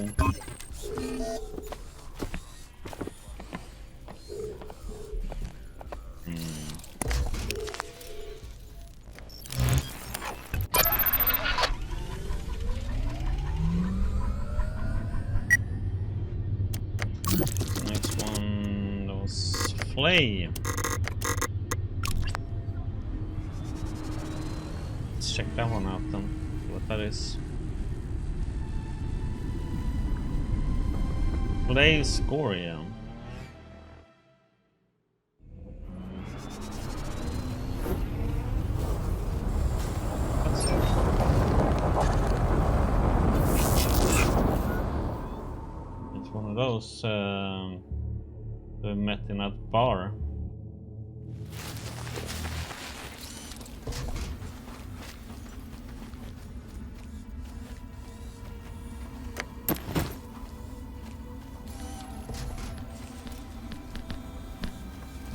next one, that was flay. Let's check that one out then, what that is. Flay scoria. It's one of those we met in that bar.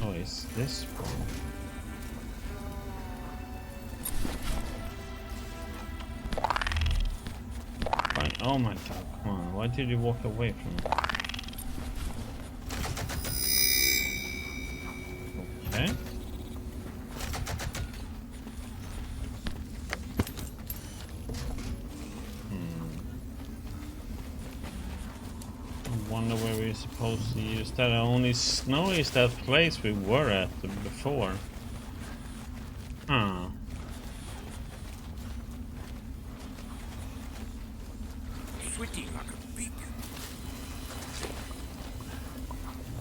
Oh, is this one? Oh my god, come on. Why did you walk away from me? Okay. I wonder where we're supposed to use that. I only know is that place we were at before. Huh. Sweating like a pig.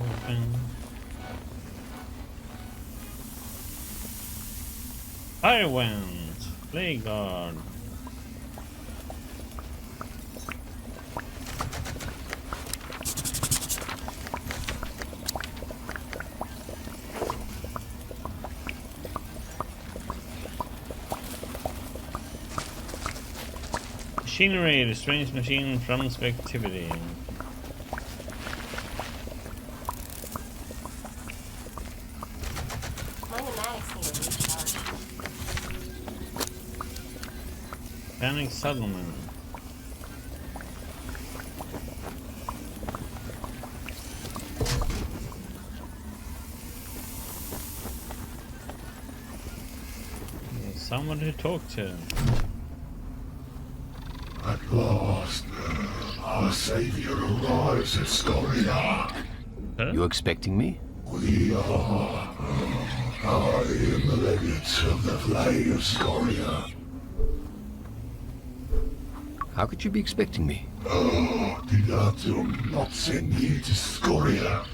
Open. Fire Wind. Play guard. Machinery, the strange machine from activity. My pneumatics need a recharge. Panic settlement. There's someone to talk to. At last, our savior arrives at Scoria. Huh? You expecting me? We are. I am the legate of the Flay of Scoria. How could you be expecting me? Oh, did Atum not send you to Scoria?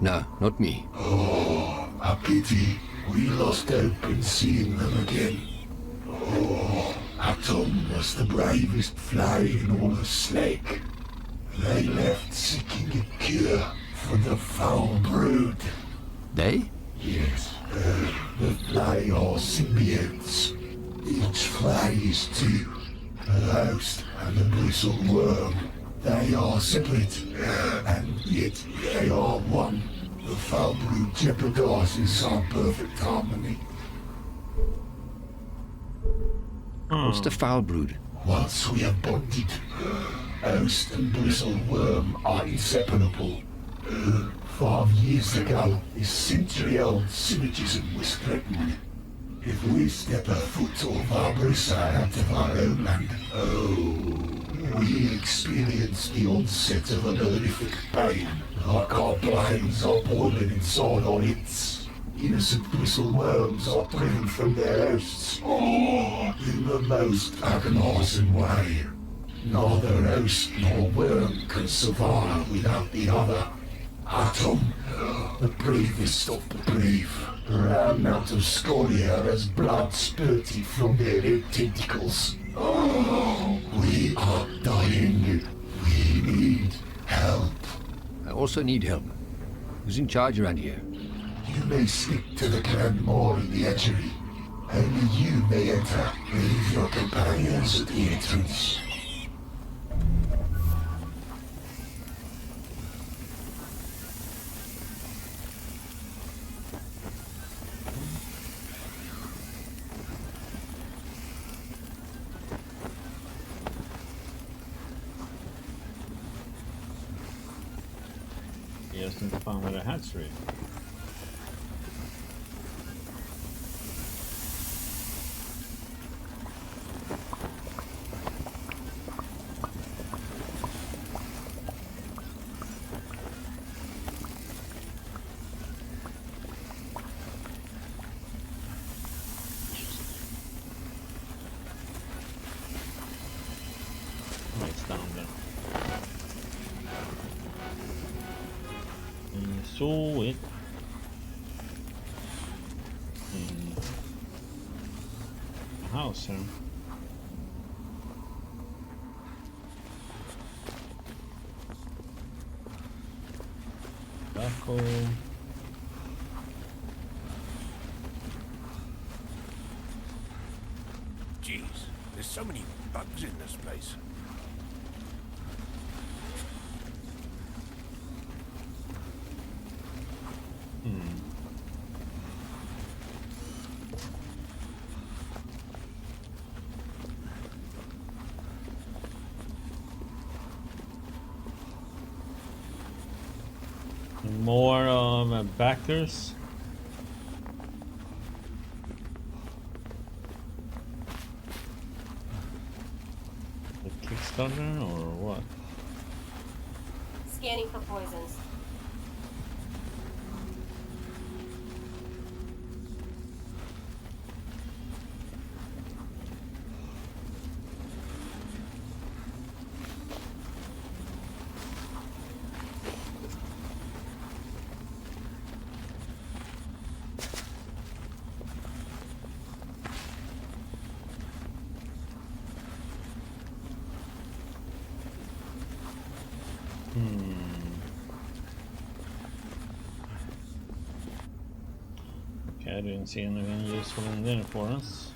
No, not me. Oh, a pity. We lost hope in seeing them again. Oh, Atom was the bravest Flay in all of Slake. They left seeking a cure for the foul brood. They? Yes, the Flay are symbiotes. Each Flay is two. The host and the bristled worm. They are separate, and yet they are one. The foul brood jeopardizes our perfect harmony. What's the foul brood? Once we have bonded, host and bristled worm are inseparable. 5 years ago, this century-old synergism was threatened. If we step a foot off our Brissa out of our own land, we experience the onset of an horrific pain, like our brains are boiling inside our heads. Innocent bristle worms are driven from their hosts, in the most agonizing way. Neither host nor worm can survive without the other. Atom, the bravest of the brave, ran out of Scoria as blood spurted from their red tentacles. We are dying. We need help. I also need help. Who's in charge around here? You may stick to the clan more in the edgery. Only you may enter. Leave your companions at the entrance. Just inte fan vad det här tror jag. Oh, it's down there. So it. House here. Tobacco. Jeez, there's so many bugs in this place. More backers. The Kickstarter or what? Scanning for poisons. Okay, I didn't see anything useful in there for us.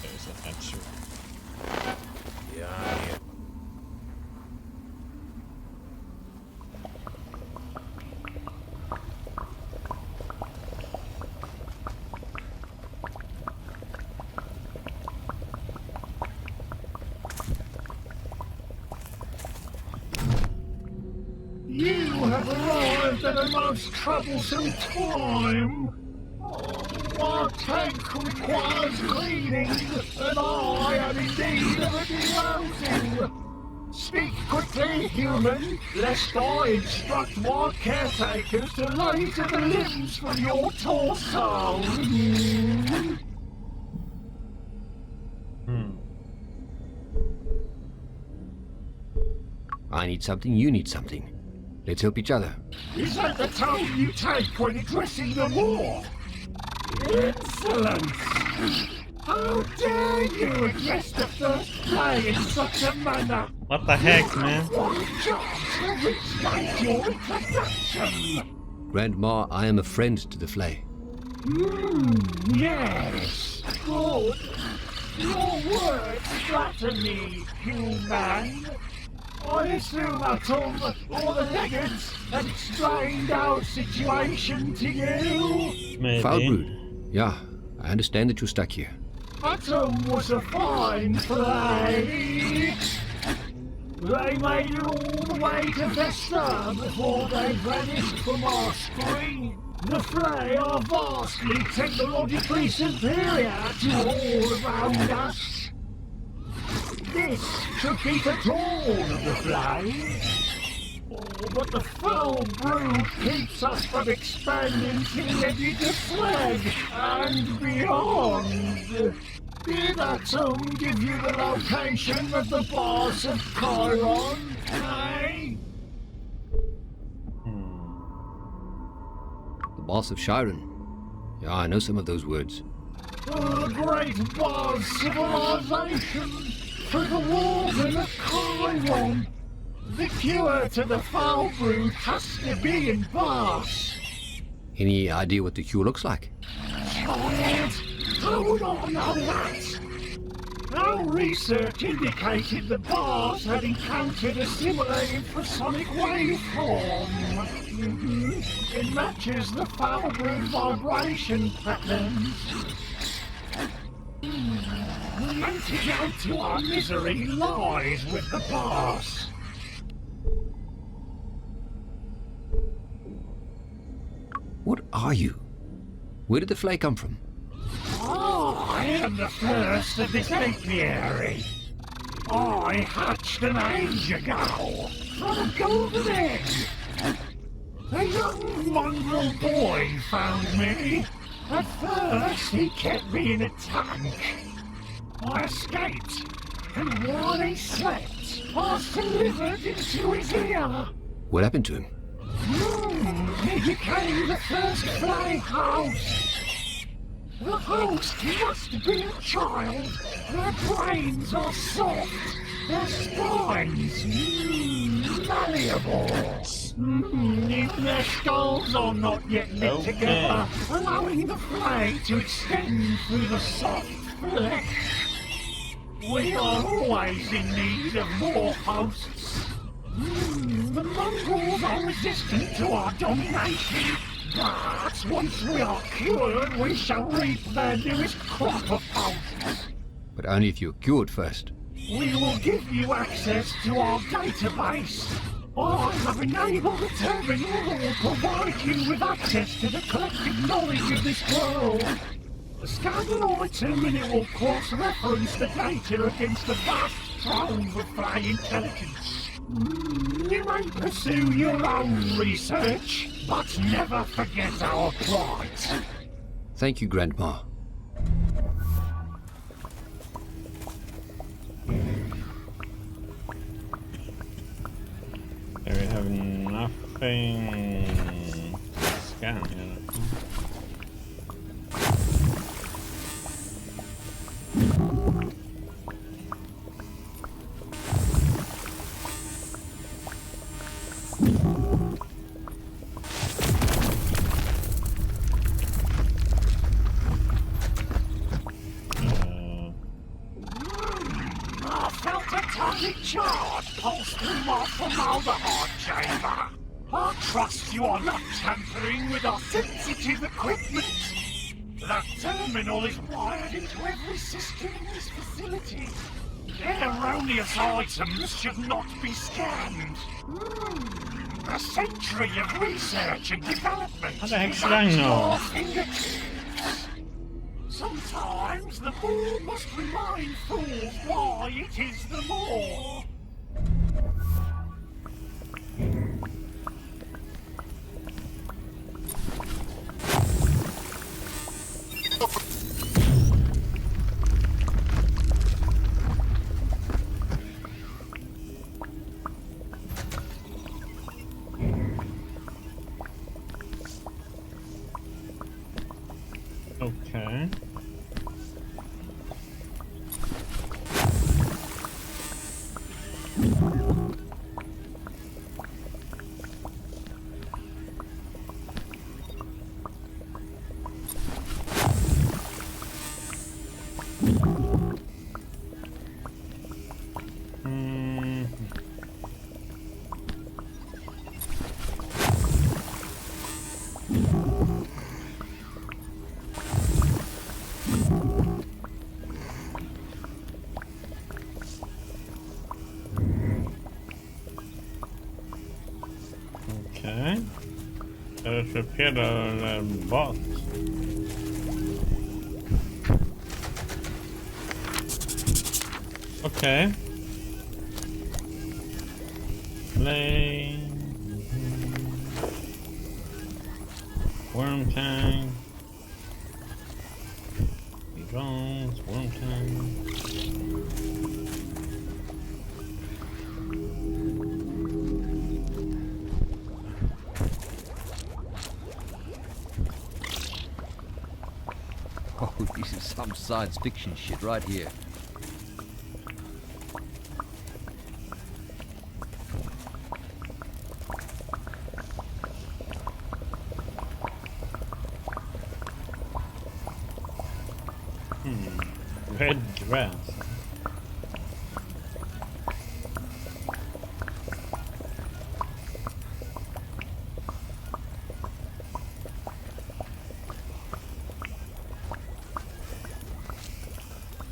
There's a hatchery. Yeah. You have arrived at a most troublesome time. Our tank requires cleaning, and I am in need of a delousing. Speak quickly, human, lest I instruct my caretakers to laser the limbs from your torso. I need something, you need something. Let's help each other. Is that the tone you take when addressing the war? Insolence! How dare you address the first play in such a manner? What the heck, man? One chance to restate your introduction! Grandma, I am a friend to the Flay. Yes, good. Your words flatter me, human. I assume Atom or the Legends have explained our situation to you. Maybe. Foulbrood. Yeah, I understand that you're stuck here. Atom was a fine play. They made it all the way to Vesta before they vanished from our screen. The Flay are vastly technologically superior to all around us. This should keep the dawn of the Flay. But the foul brood keeps us from expanding to the edge of the flag and beyond. Did Atom give you the location of the boss of Chiron, eh? The boss of Chiron. Yeah, I know some of those words. The great boss civilization through the water of Chiron. The cure to the foul brood has to be in Boss. Any idea what the cure looks like? Child, how would I know that? Our research indicated the Boss had encountered a similar infrasonic waveform. It matches the foul brood vibration patterns. The antidote to our misery lies with the Boss. What are you? Where did the Flay come from? I am the first of this apiary. I hatched an age ago from a golden egg. A young mongrel boy found me. At first, he kept me in a tank. I escaped, and while he slept, I was delivered into his ear. What happened to him? He became the first Flay host. The host must be a child. Their brains are soft. Their spines malleable. Even their skulls are not yet knit together, allowing the Flay to extend through the soft flesh. We are always in need of more hosts. The mongrels are resistant to our domination, but once we are cured, we shall reap their newest crop of hosts. But only if you're cured first. We will give you access to our database. I have enabled the terminal that will provide you with access to the collective knowledge of this world. Scan the item and it will cross-reference the data against the vast trove of Fey intelligence. You may pursue your own research, but never forget our plight. Thank you, Grandma. There we have nothing to scan here. I felt a tiny charge pulse through my formaldehyde chamber. I trust you are not tampering with our sensitive equipment. That terminal is wired into every system in this facility. Erroneous items should not be scanned. A century of research and development How the heck is should I at know? your fingertips. Sometimes the fool must remind fools why it is the law. Okay. Okay. Let's repair the bot. Okay. Play. Worm tank. Drones, worm tank. Oh, this is some science fiction shit right here. Red grass.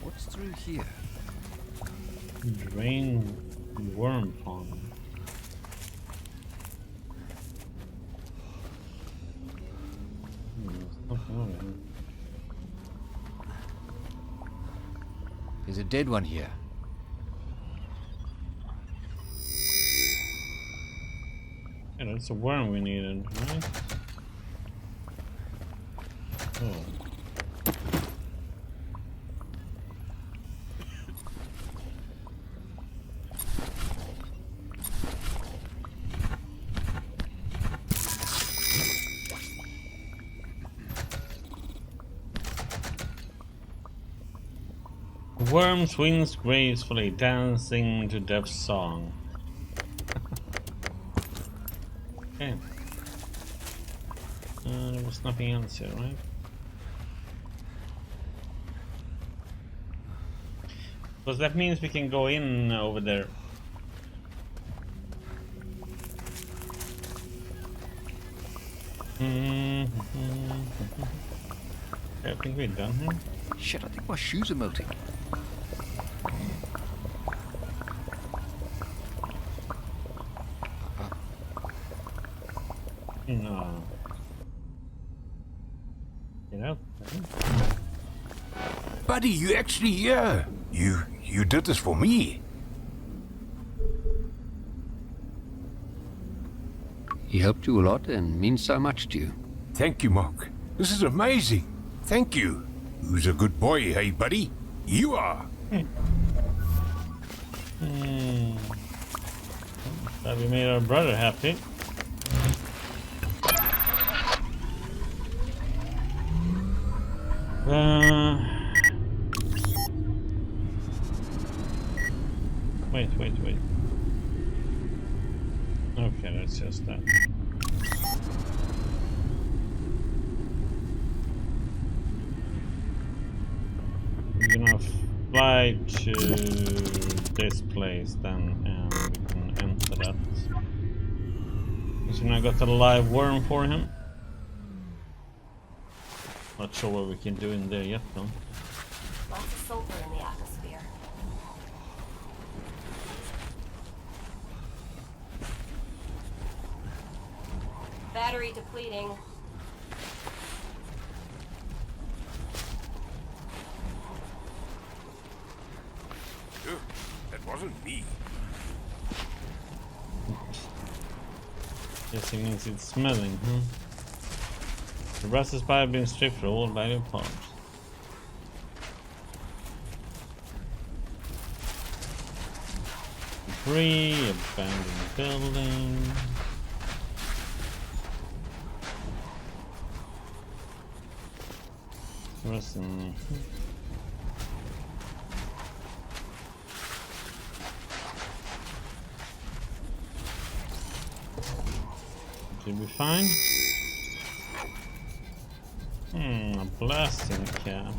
What's through here? Drain worm pond. There's nothing over here. There's a dead one here. Yeah, that's the worm we needed, right? Oh. Worm swings gracefully, dancing to death's song. Okay. There was nothing else here, right? Because that means we can go in over there. I think we're done here. Shit, I think my shoes are melting. No. Get out. Buddy, you actually here. You did this for me. He helped you a lot and means so much to you. Thank you, Mark. This is amazing. Thank you. Who's a good boy, hey, buddy? You are. Glad we made our brother happy. Wait. Okay, that's just that. We're gonna fly to this place then, and we can enter that. So now I got a live worm for him. Not sure what we can do in there yet though. Lots of sulfur in the atmosphere. Battery depleting. That wasn't me. Guess it means it's smelling, huh? The brass spy have been stripped for all valuable parts. Debris, abandoned building. What's in? Should be fine. A blasting cap.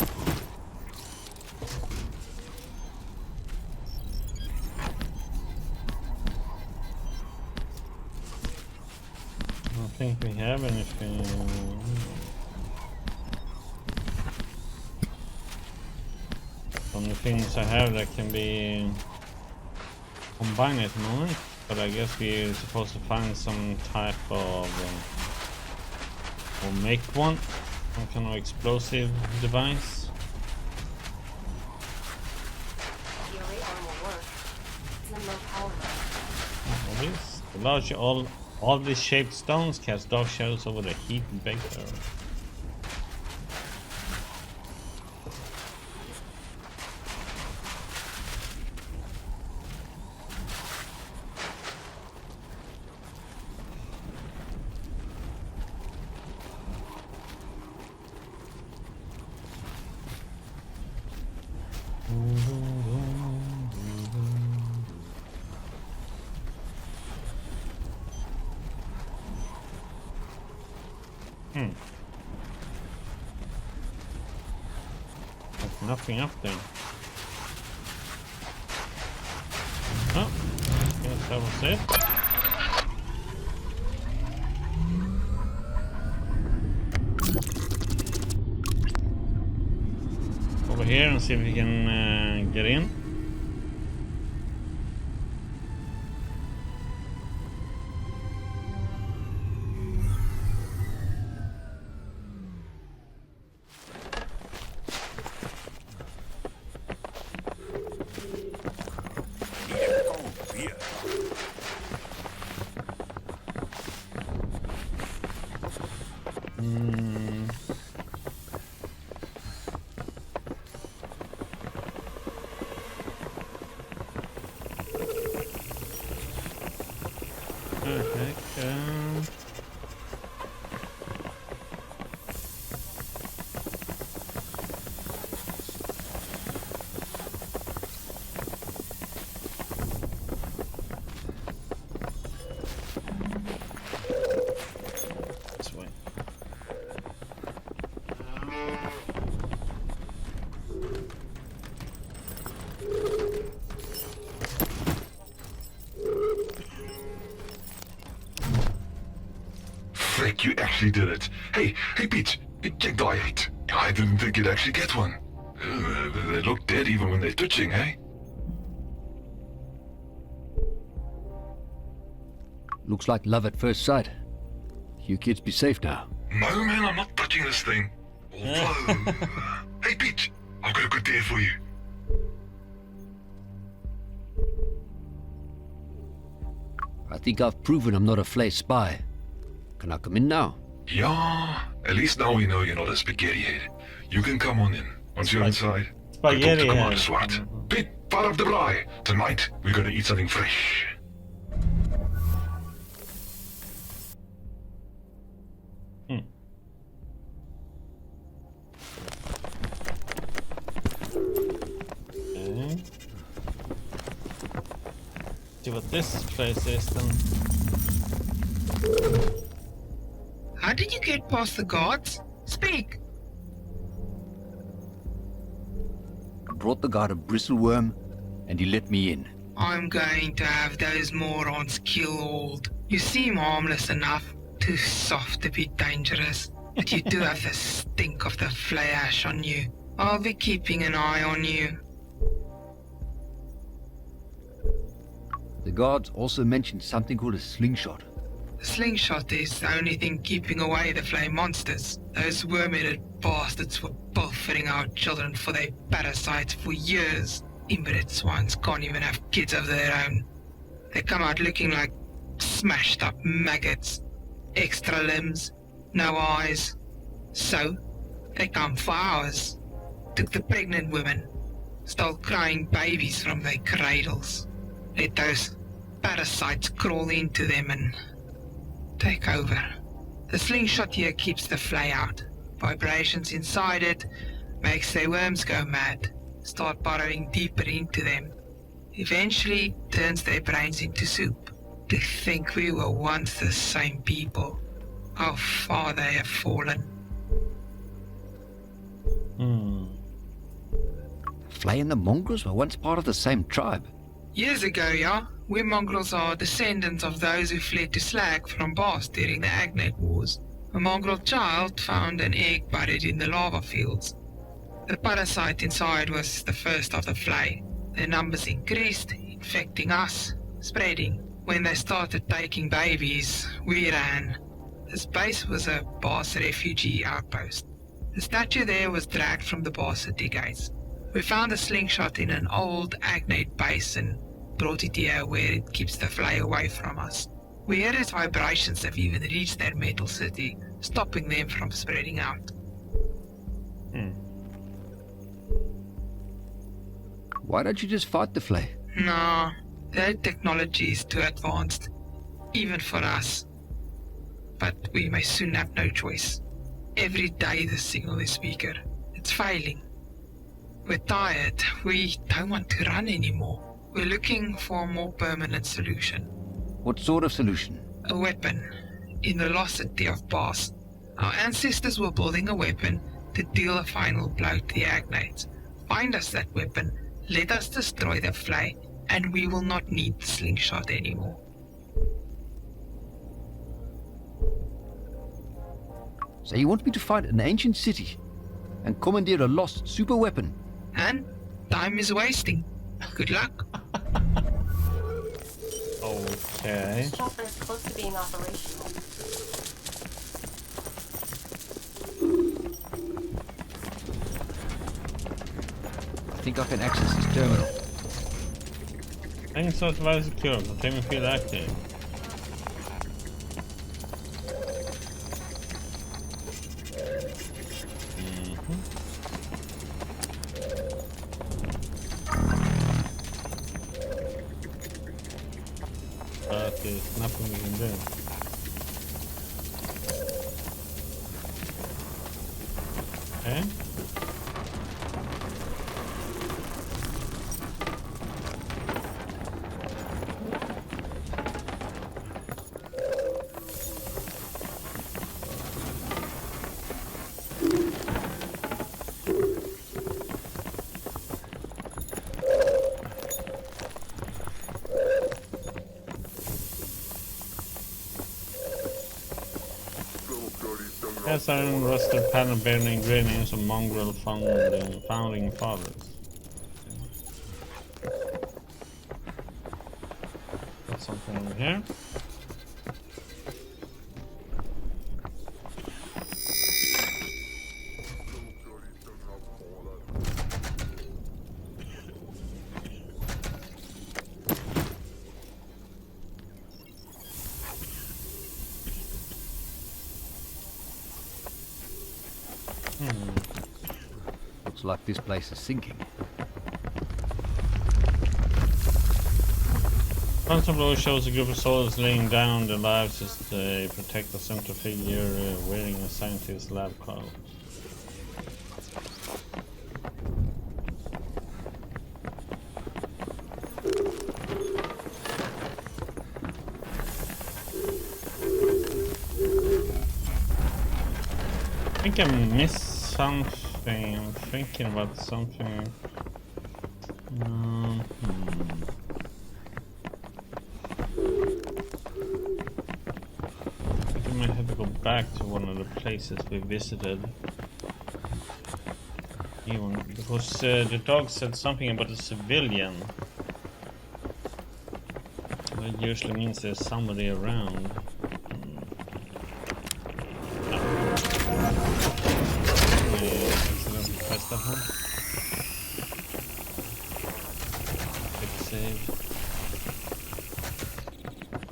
I don't think we have anything. Only things I have that can be combined at the moment, but I guess we're supposed to find some type of or make one, some kind of explosive device. The array arm will work. It's in low power mode. What is? The large oddly shaped stones cast dark shadows over the heat and baked earth. There's nothing up there. Oh, guess that was it. Over here and see if we can get in. This way. Frick, you actually did it. Hey, Pete, check the eye. I didn't think you'd actually get one. They look dead even when they're touching, hey? Looks like love at first sight. You kids be safe now. No, man, I'm not touching this thing. Although... hey, Pete, I've got a good dare for you. I think I've proven I'm not a Flay spy. Can I come in now? Yeah, at least now we know you're not a spaghetti head. You can come on in. Once you're inside, Spaghetti go talk to head. Commander Swart. Pete, fire up the braai. Tonight, we're gonna eat something fresh. Okay. See what this place is then. How did you get past the guards? Speak. I brought the guard a bristleworm, and he let me in. I'm going to have those morons killed. You seem harmless enough, too soft to be dangerous, but you do have the stink of the flay ash on you. I'll be keeping an eye on you. The guards also mentioned something called a slingshot. The slingshot is the only thing keeping away the flame monsters. Those worm-headed bastards were pilfering our children for their parasites for years. Inbred swines can't even have kids of their own. They come out looking like smashed up maggots. Extra limbs, no eyes. So, they come for ours. Took the pregnant women. Stole crying babies from their cradles. Let those parasites crawl into them and take over. The slingshot here keeps the flay out. Vibrations inside it makes their worms go mad, start burrowing deeper into them. Eventually turns their brains into soup. To think we were once the same people. How far they have fallen. Flay and the mongrels were once part of the same tribe. Years ago, yeah, we mongrels are descendants of those who fled to Slag from Bast during the Agnate Wars. A mongrel child found an egg buried in the lava fields. The parasite inside was the first of the flay. Their numbers increased, infecting us, spreading. When they started taking babies, we ran. This base was a Bast refugee outpost. The statue there was dragged from the Bast gates. We found a slingshot in an old Agnate base and brought it here where it keeps the flay away from us. We heard its vibrations have even reached their metal city, stopping them from spreading out. Why don't you just fight the Flay? No, their technology is too advanced, even for us. But we may soon have no choice. Every day the signal is weaker. It's failing. We're tired. We don't want to run anymore. We're looking for a more permanent solution. What sort of solution? A weapon. In the lost city of Bast. Our ancestors were building a weapon to deal a final blow to the Agnates. Find us that weapon, let us destroy the flay, and we will not need the slingshot anymore. So you want me to find an ancient city and commandeer a lost super weapon? And time is wasting. Good luck. Okay. This chopper is close to being operational. I think I can access this terminal. Things not very secure, but they may feel active. But there's nothing we can do. Okay. Yes, iron rusted panel bearing ingredients of mongrel founding fathers. Got something over here. like this place is sinking. Constable shows a group of soldiers laying down their lives as they protect the central figure wearing a scientist's lab coat. I think I missed something. I'm thinking about something. I might have to go back to one of the places we visited. Even because the dog said something about a civilian. That usually means there's somebody around. Press that one. Quick save.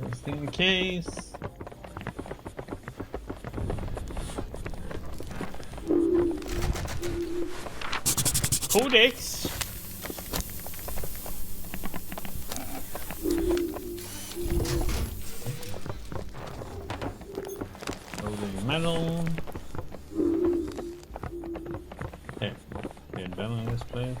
Just in case. Codex. Loaded metal. Okay, we're done in this place.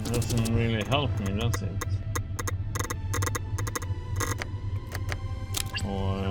Doesn't really help me, does it? Or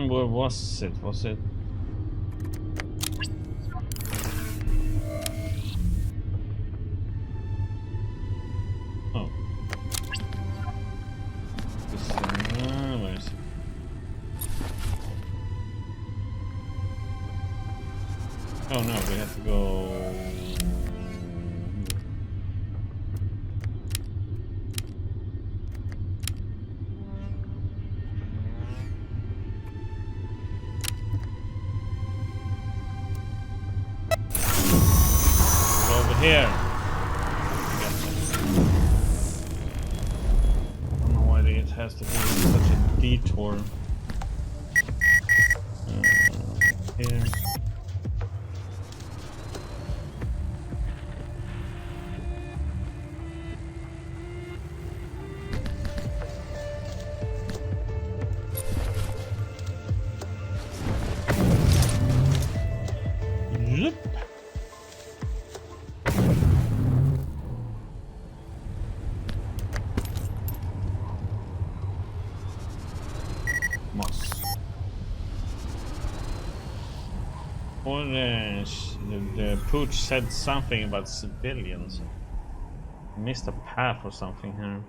where was it? Was it? Oh. This, where is it? Oh no, we have to go. Here. I don't know why it has to be such a detour. Here. Yep. Moss. For the the pooch said something about civilians. Missed a path or something here.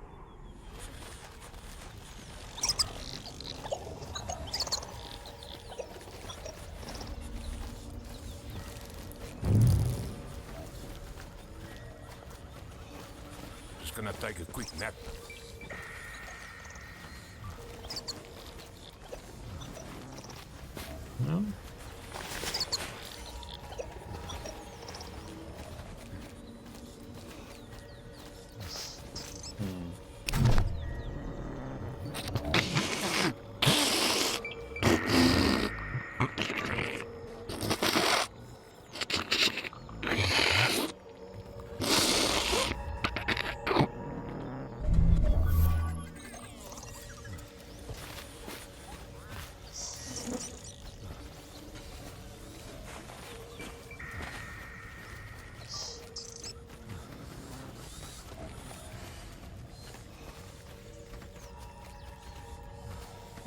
Just gonna take a quick nap. No?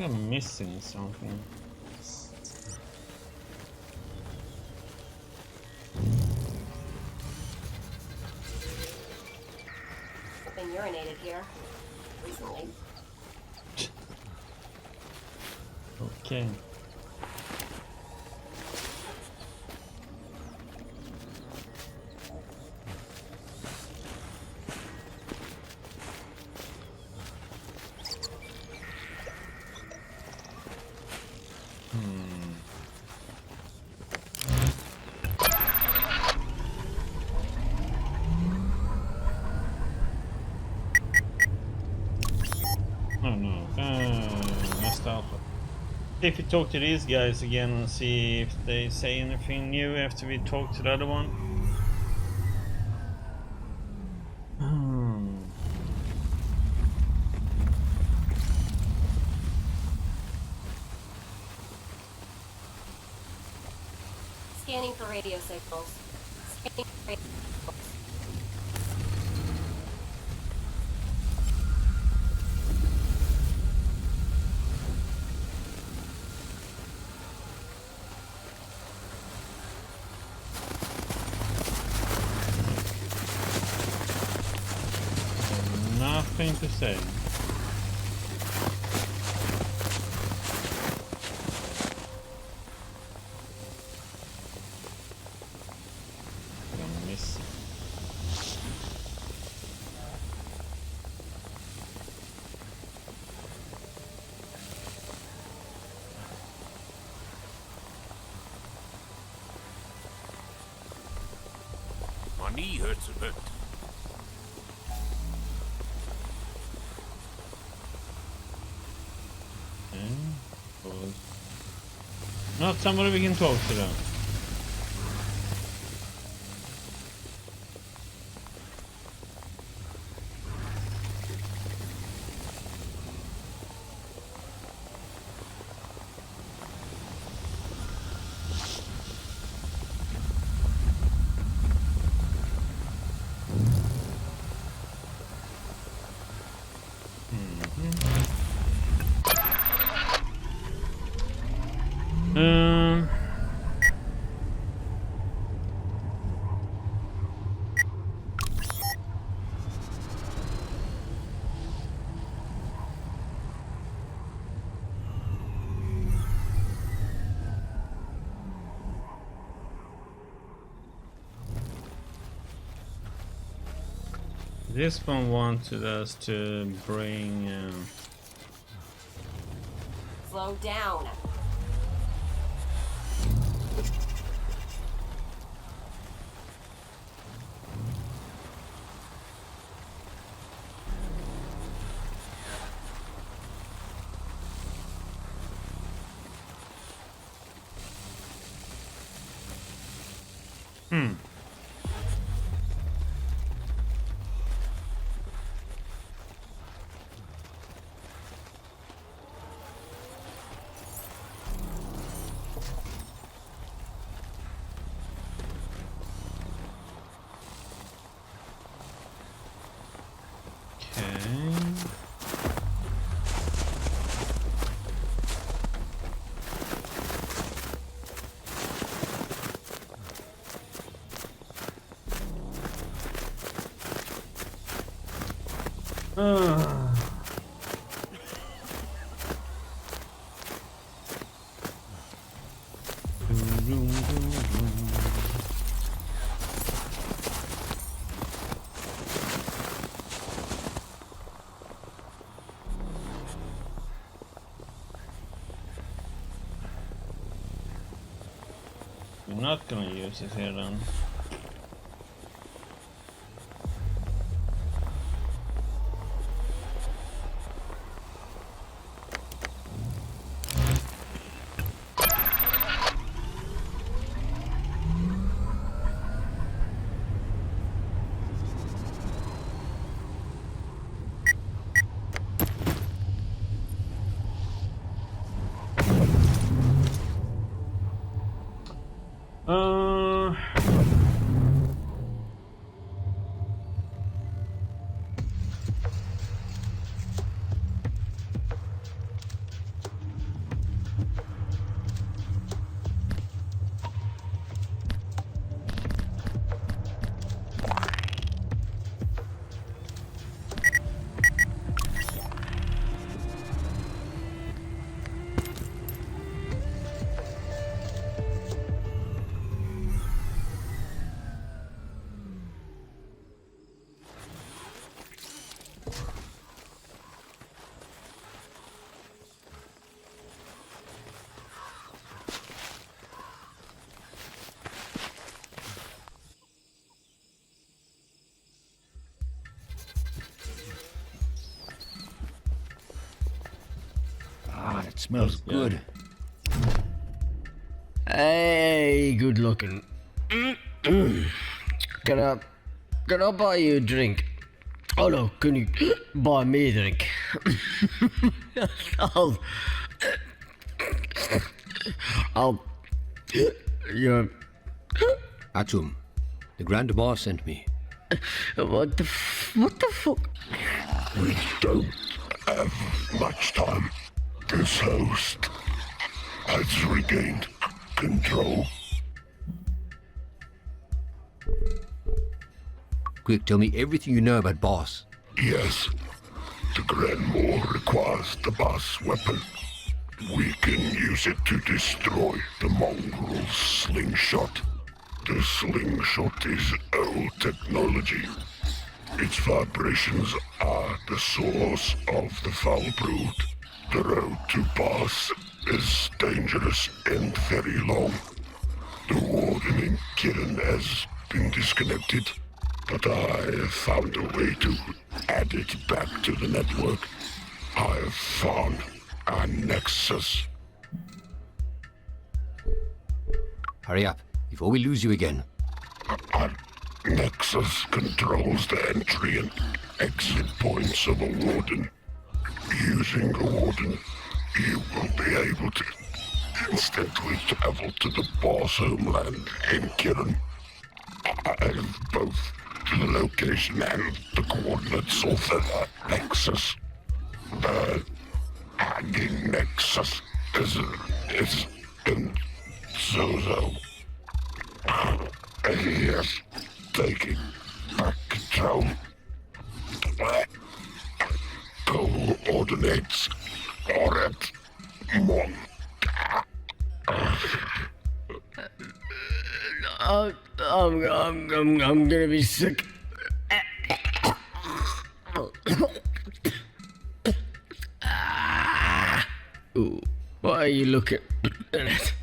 I'm missing something. I've been urinated here recently. Okay. Oh no, messed up. If we talk to these guys again and see if they say anything new after we talk to the other one. Scanning for radio signals. Scanning for radio signals. Nothing to say. I'm missing. My knee hurts a bit. Not somebody we can talk to though. This one wanted us to bring. Slow down. We're not gonna use it here then. Ah, it smells good. Hey, good looking. Can I buy you a drink? Oh no, can you buy me a drink? You're... Atum, the Grand Boss sent me. What the fuck? We don't have much time. This host has regained control. Quick, tell me everything you know about Boss. Yes, the Grand Moor requires the boss weapon. We can use it to destroy the mongrel slingshot. The slingshot is old technology. Its vibrations are the source of the foul brood. The road to boss is dangerous and very long. The warden in Kirin has been disconnected, but I have found a way to add it back to the network. I have found a nexus. Hurry up, before we lose you again. A nexus controls the entry and exit points of a warden. Using a warden, you will be able to instantly travel to the boss homeland in Kirin. I have both the location and the coordinates of the nexus. The hanging nexus is in Zozo. He is taking back control. Coordinates are at 1. I'm gonna be sick. Ooh, why are you looking at it?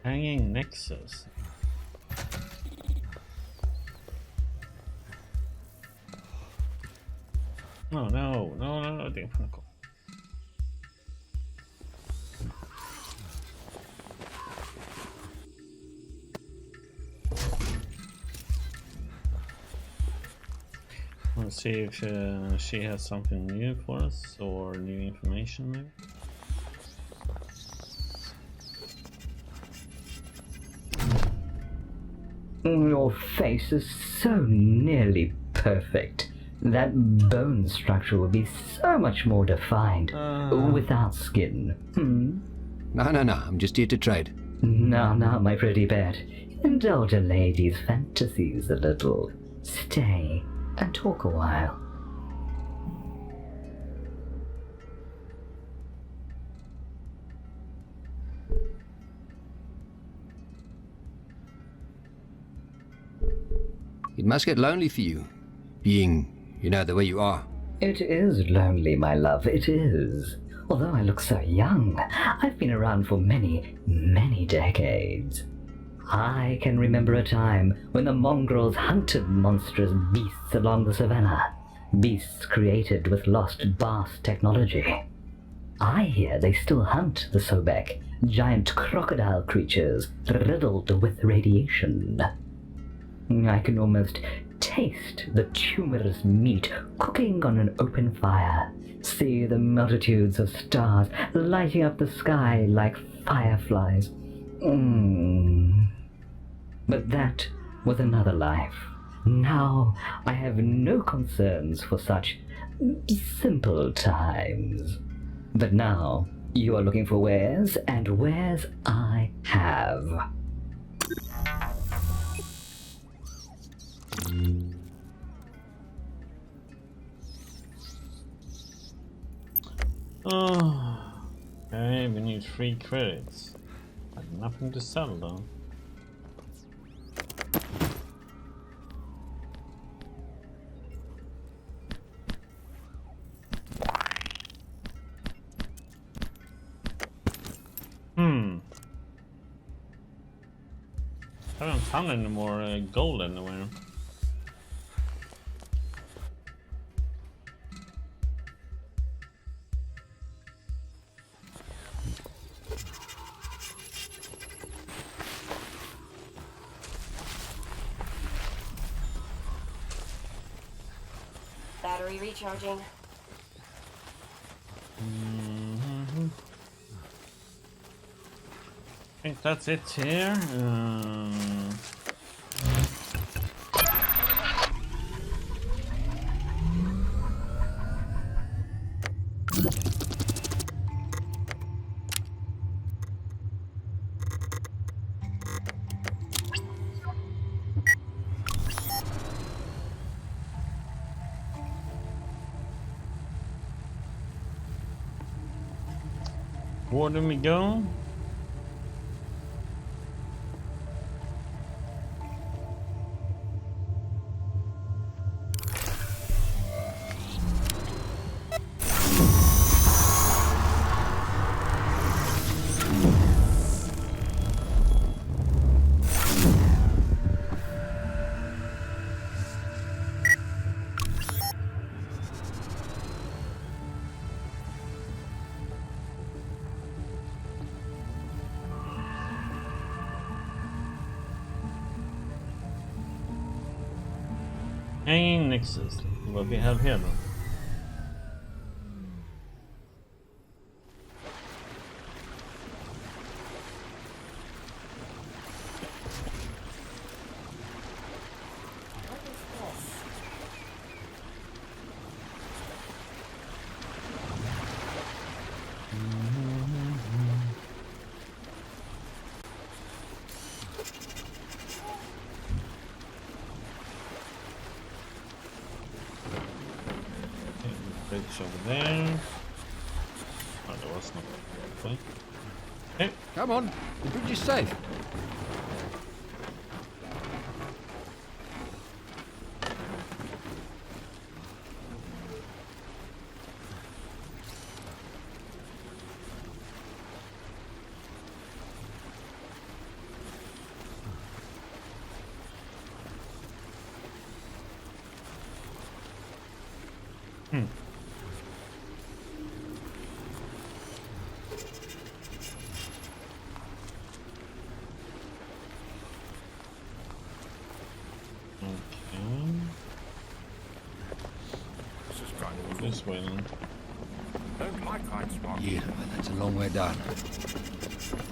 Hanging nexus. No, det är fan. Let's see if she has something new for us or new information maybe. Your face is so nearly perfect. That bone structure would be so much more defined without skin. No, I'm just here to trade. No, my pretty pet. Indulge a lady's fantasies a little. stay and talk a while. It must get lonely for you, being, the way you are. It is lonely, my love, it is. Although I look so young, I've been around for many, many decades. I can remember a time when the mongrels hunted monstrous beasts along the savannah, beasts created with lost vast technology. I hear they still hunt the Sobek, giant crocodile creatures riddled with radiation. I can almost taste the tumorous meat cooking on an open fire, see the multitudes of stars lighting up the sky like fireflies. But that was another life. Now I have no concerns for such simple times. But now you are looking for wares, and wares I have. Oh, okay, we need 3 credits. But nothing to sell though. I haven't found any more gold anywhere. Battery recharging. I think that's it here. Where do we go? Hanging Nexus. What we have here then? Bridge over there. Oh, there was not. Okay. Okay. Come on, the bridge is safe. This way then. Yeah, that's a long way down.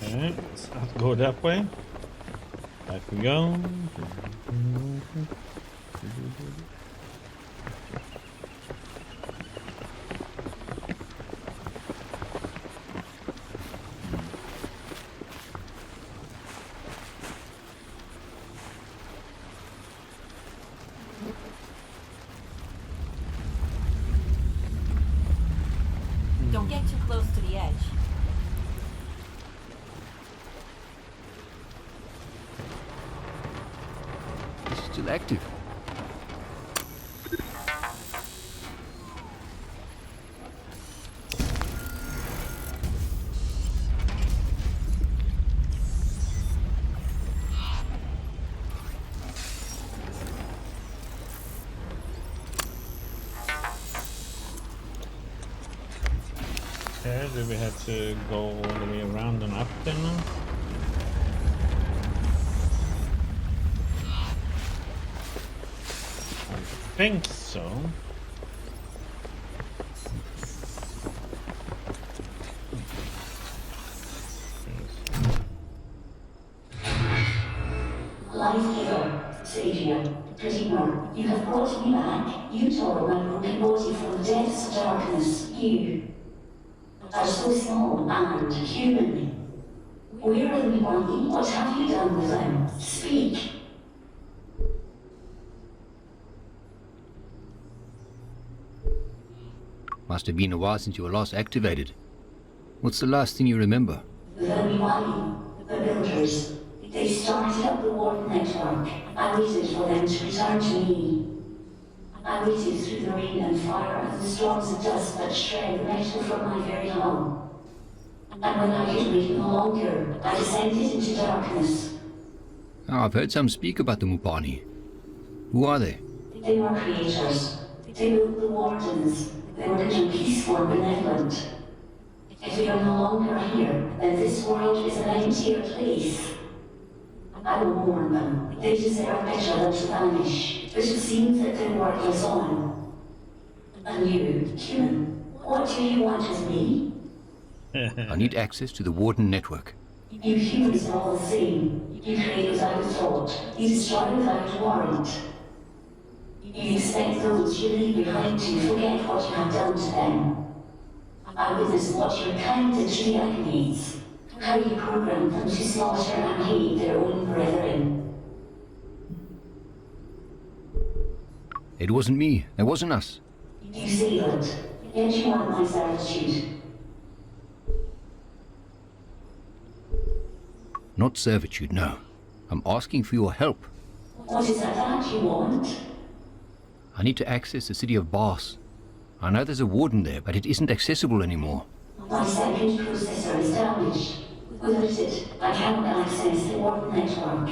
Okay, let's not go that way. Back we go. Don't get too close to the edge. It's still active. Okay, do we have to go all the way around and up there now? I think so. Life-giver, Savior, Redeemer, you have brought me back. You tore my broken body from the depths of darkness. You are so small and human. Where are the wee one? What have you done with them? Speak. Must have been a while since you were last activated. What's the last thing you remember? The wee one, the builders. They started up the warp network. I waited for them to return to me. I waited through the rain and fire and the storms of dust that shred the metal from my very hull. And when I could wait no longer, I descended into darkness. Oh, I've heard some speak about the Mupani. Who are they? They were creators. They built the wardens. They were little peaceful and benevolent. If we are no longer here, then this world is an emptier place. I will warn them. They deserve better than to vanish. But it seems that their work lives on. And you, human, what do you want with me? I need access to the Warden network. You humans are all the same. You create without thought. You destroy without warrant. You expect those you leave behind to forget what you have done to them. I witnessed what your kind did to the agonies. How you programmed them to slaughter and hate their own brethren. It wasn't me. It wasn't us. You say that, yet you want my servitude. Not servitude, no. I'm asking for your help. What is that you want? I need to access the city of Bas. I know there's a warden there, but it isn't accessible anymore. My second processor is damaged. Without it, I cannot access the warp network.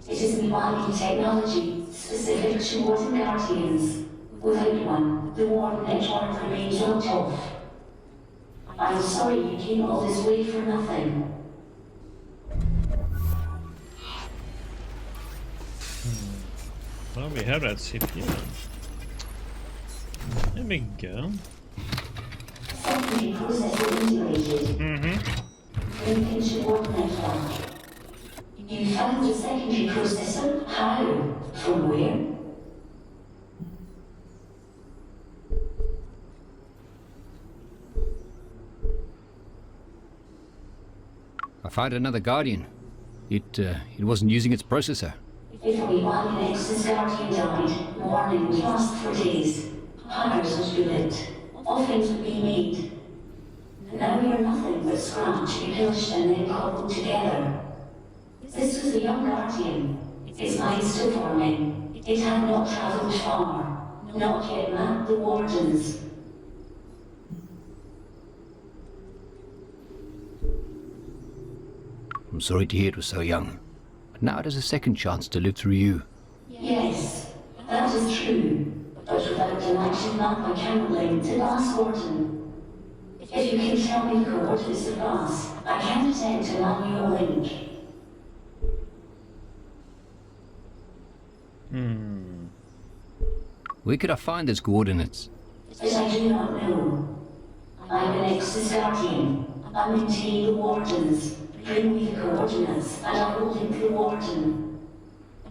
It is Miwani technology, specific to Warden Guardians. Without one, the warp network remains locked off. I'm sorry you came all this way for nothing. Well, we have that CPU. There we go. Secondary processor integrated. Link into warp network. You found the secondary processor? How? From where? I found another Guardian. It wasn't using its processor. If we one Nexus Guardian died, warning would last for days. Pyres would be lit. Offerings would be made. Now we are nothing but scrap to be pillaged and then cobbled together. This was a young Guardian. Its mind still forming. It had not travelled far. Not yet mapped the Wardens. I'm sorry to hear it was so young. But now it has a second chance to live through you. Yes, that is true. But without an active map I cannot link to Glass Warden. If you can tell me the coordinates of Glass, I can attempt a manual link. Where could I find those coordinates? But I do not know. I'm an Ex-Guardian. I maintain the Wardens. Bring me the coordinates, and I will link the Warden.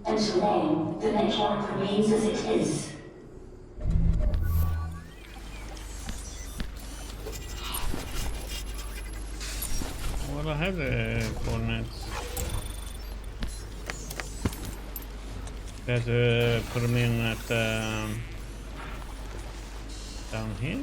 Until then, the network remains as it is. Well, I have the coordinates. We have to put them in at down here.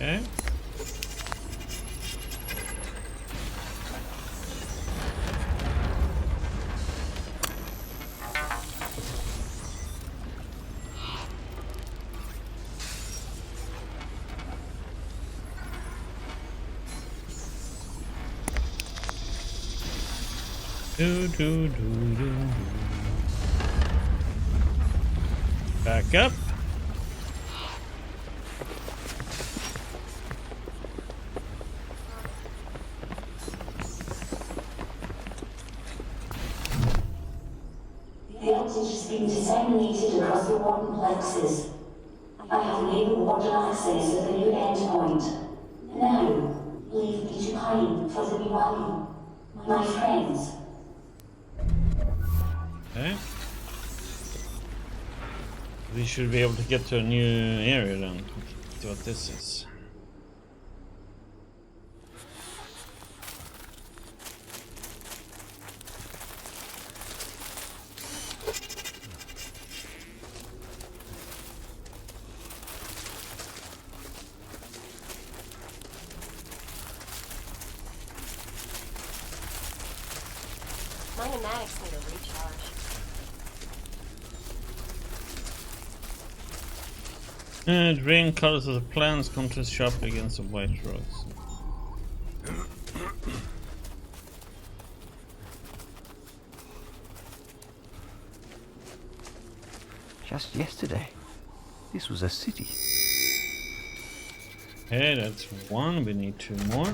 Okay. Do. Back up. The outage has been disseminated across the warden plexus. I have enabled warden access at the new endpoint. Now, leave me to pine for the Miwali. My friends. Okay. We should be able to get to a new area then. See what this is. My pneumatics need a recharge. Green colors of the plants contrast sharply against the white rocks. Just yesterday, this was a city. Okay, that's one. We need two more.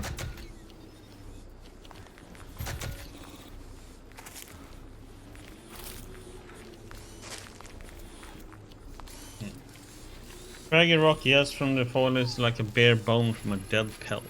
Craggy rock, yes, from the fall is like a bare bone from a dead pelt.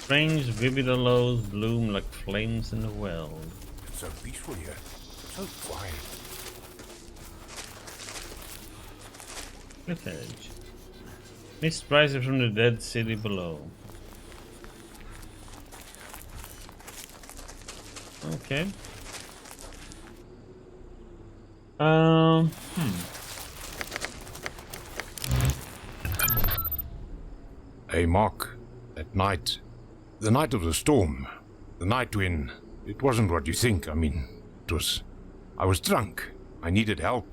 Strange vividolos bloom like flames in the well. It's so peaceful here. So quiet. Cliff edge. Mist rises from the dead city below. Okay. Hey, Mark. That night. The night of the storm. The night when... It wasn't what you think. I mean, it was... I was drunk. I needed help.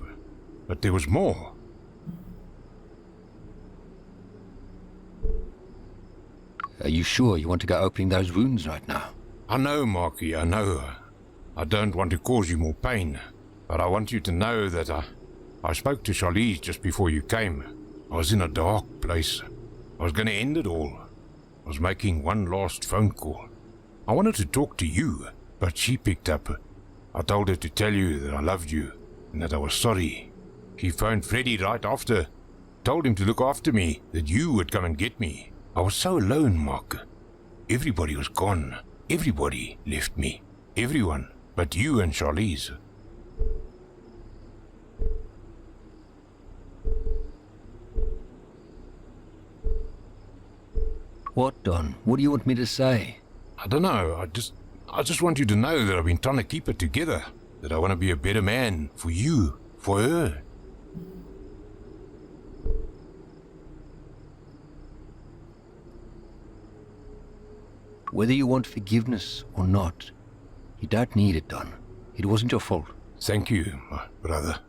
But there was more. Are you sure you want to go opening those wounds right now? I know, Marky, I know. I don't want to cause you more pain. But I want you to know that I spoke to Charlize just before you came. I was in a dark place. I was going to end it all. I was making one last phone call. I wanted to talk to you, but she picked up. I told her to tell you that I loved you and that I was sorry. She phoned Freddy right after. Told him to look after me, that you would come and get me. I was so alone, Mark. Everybody was gone. Everybody left me. Everyone but you and Charlize. What, Don? What do you want me to say? I don't know. I just want you to know that I've been trying to keep it together. That I want to be a better man for you, for her. Whether you want forgiveness or not, you don't need it, Don. It wasn't your fault. Thank you, my brother.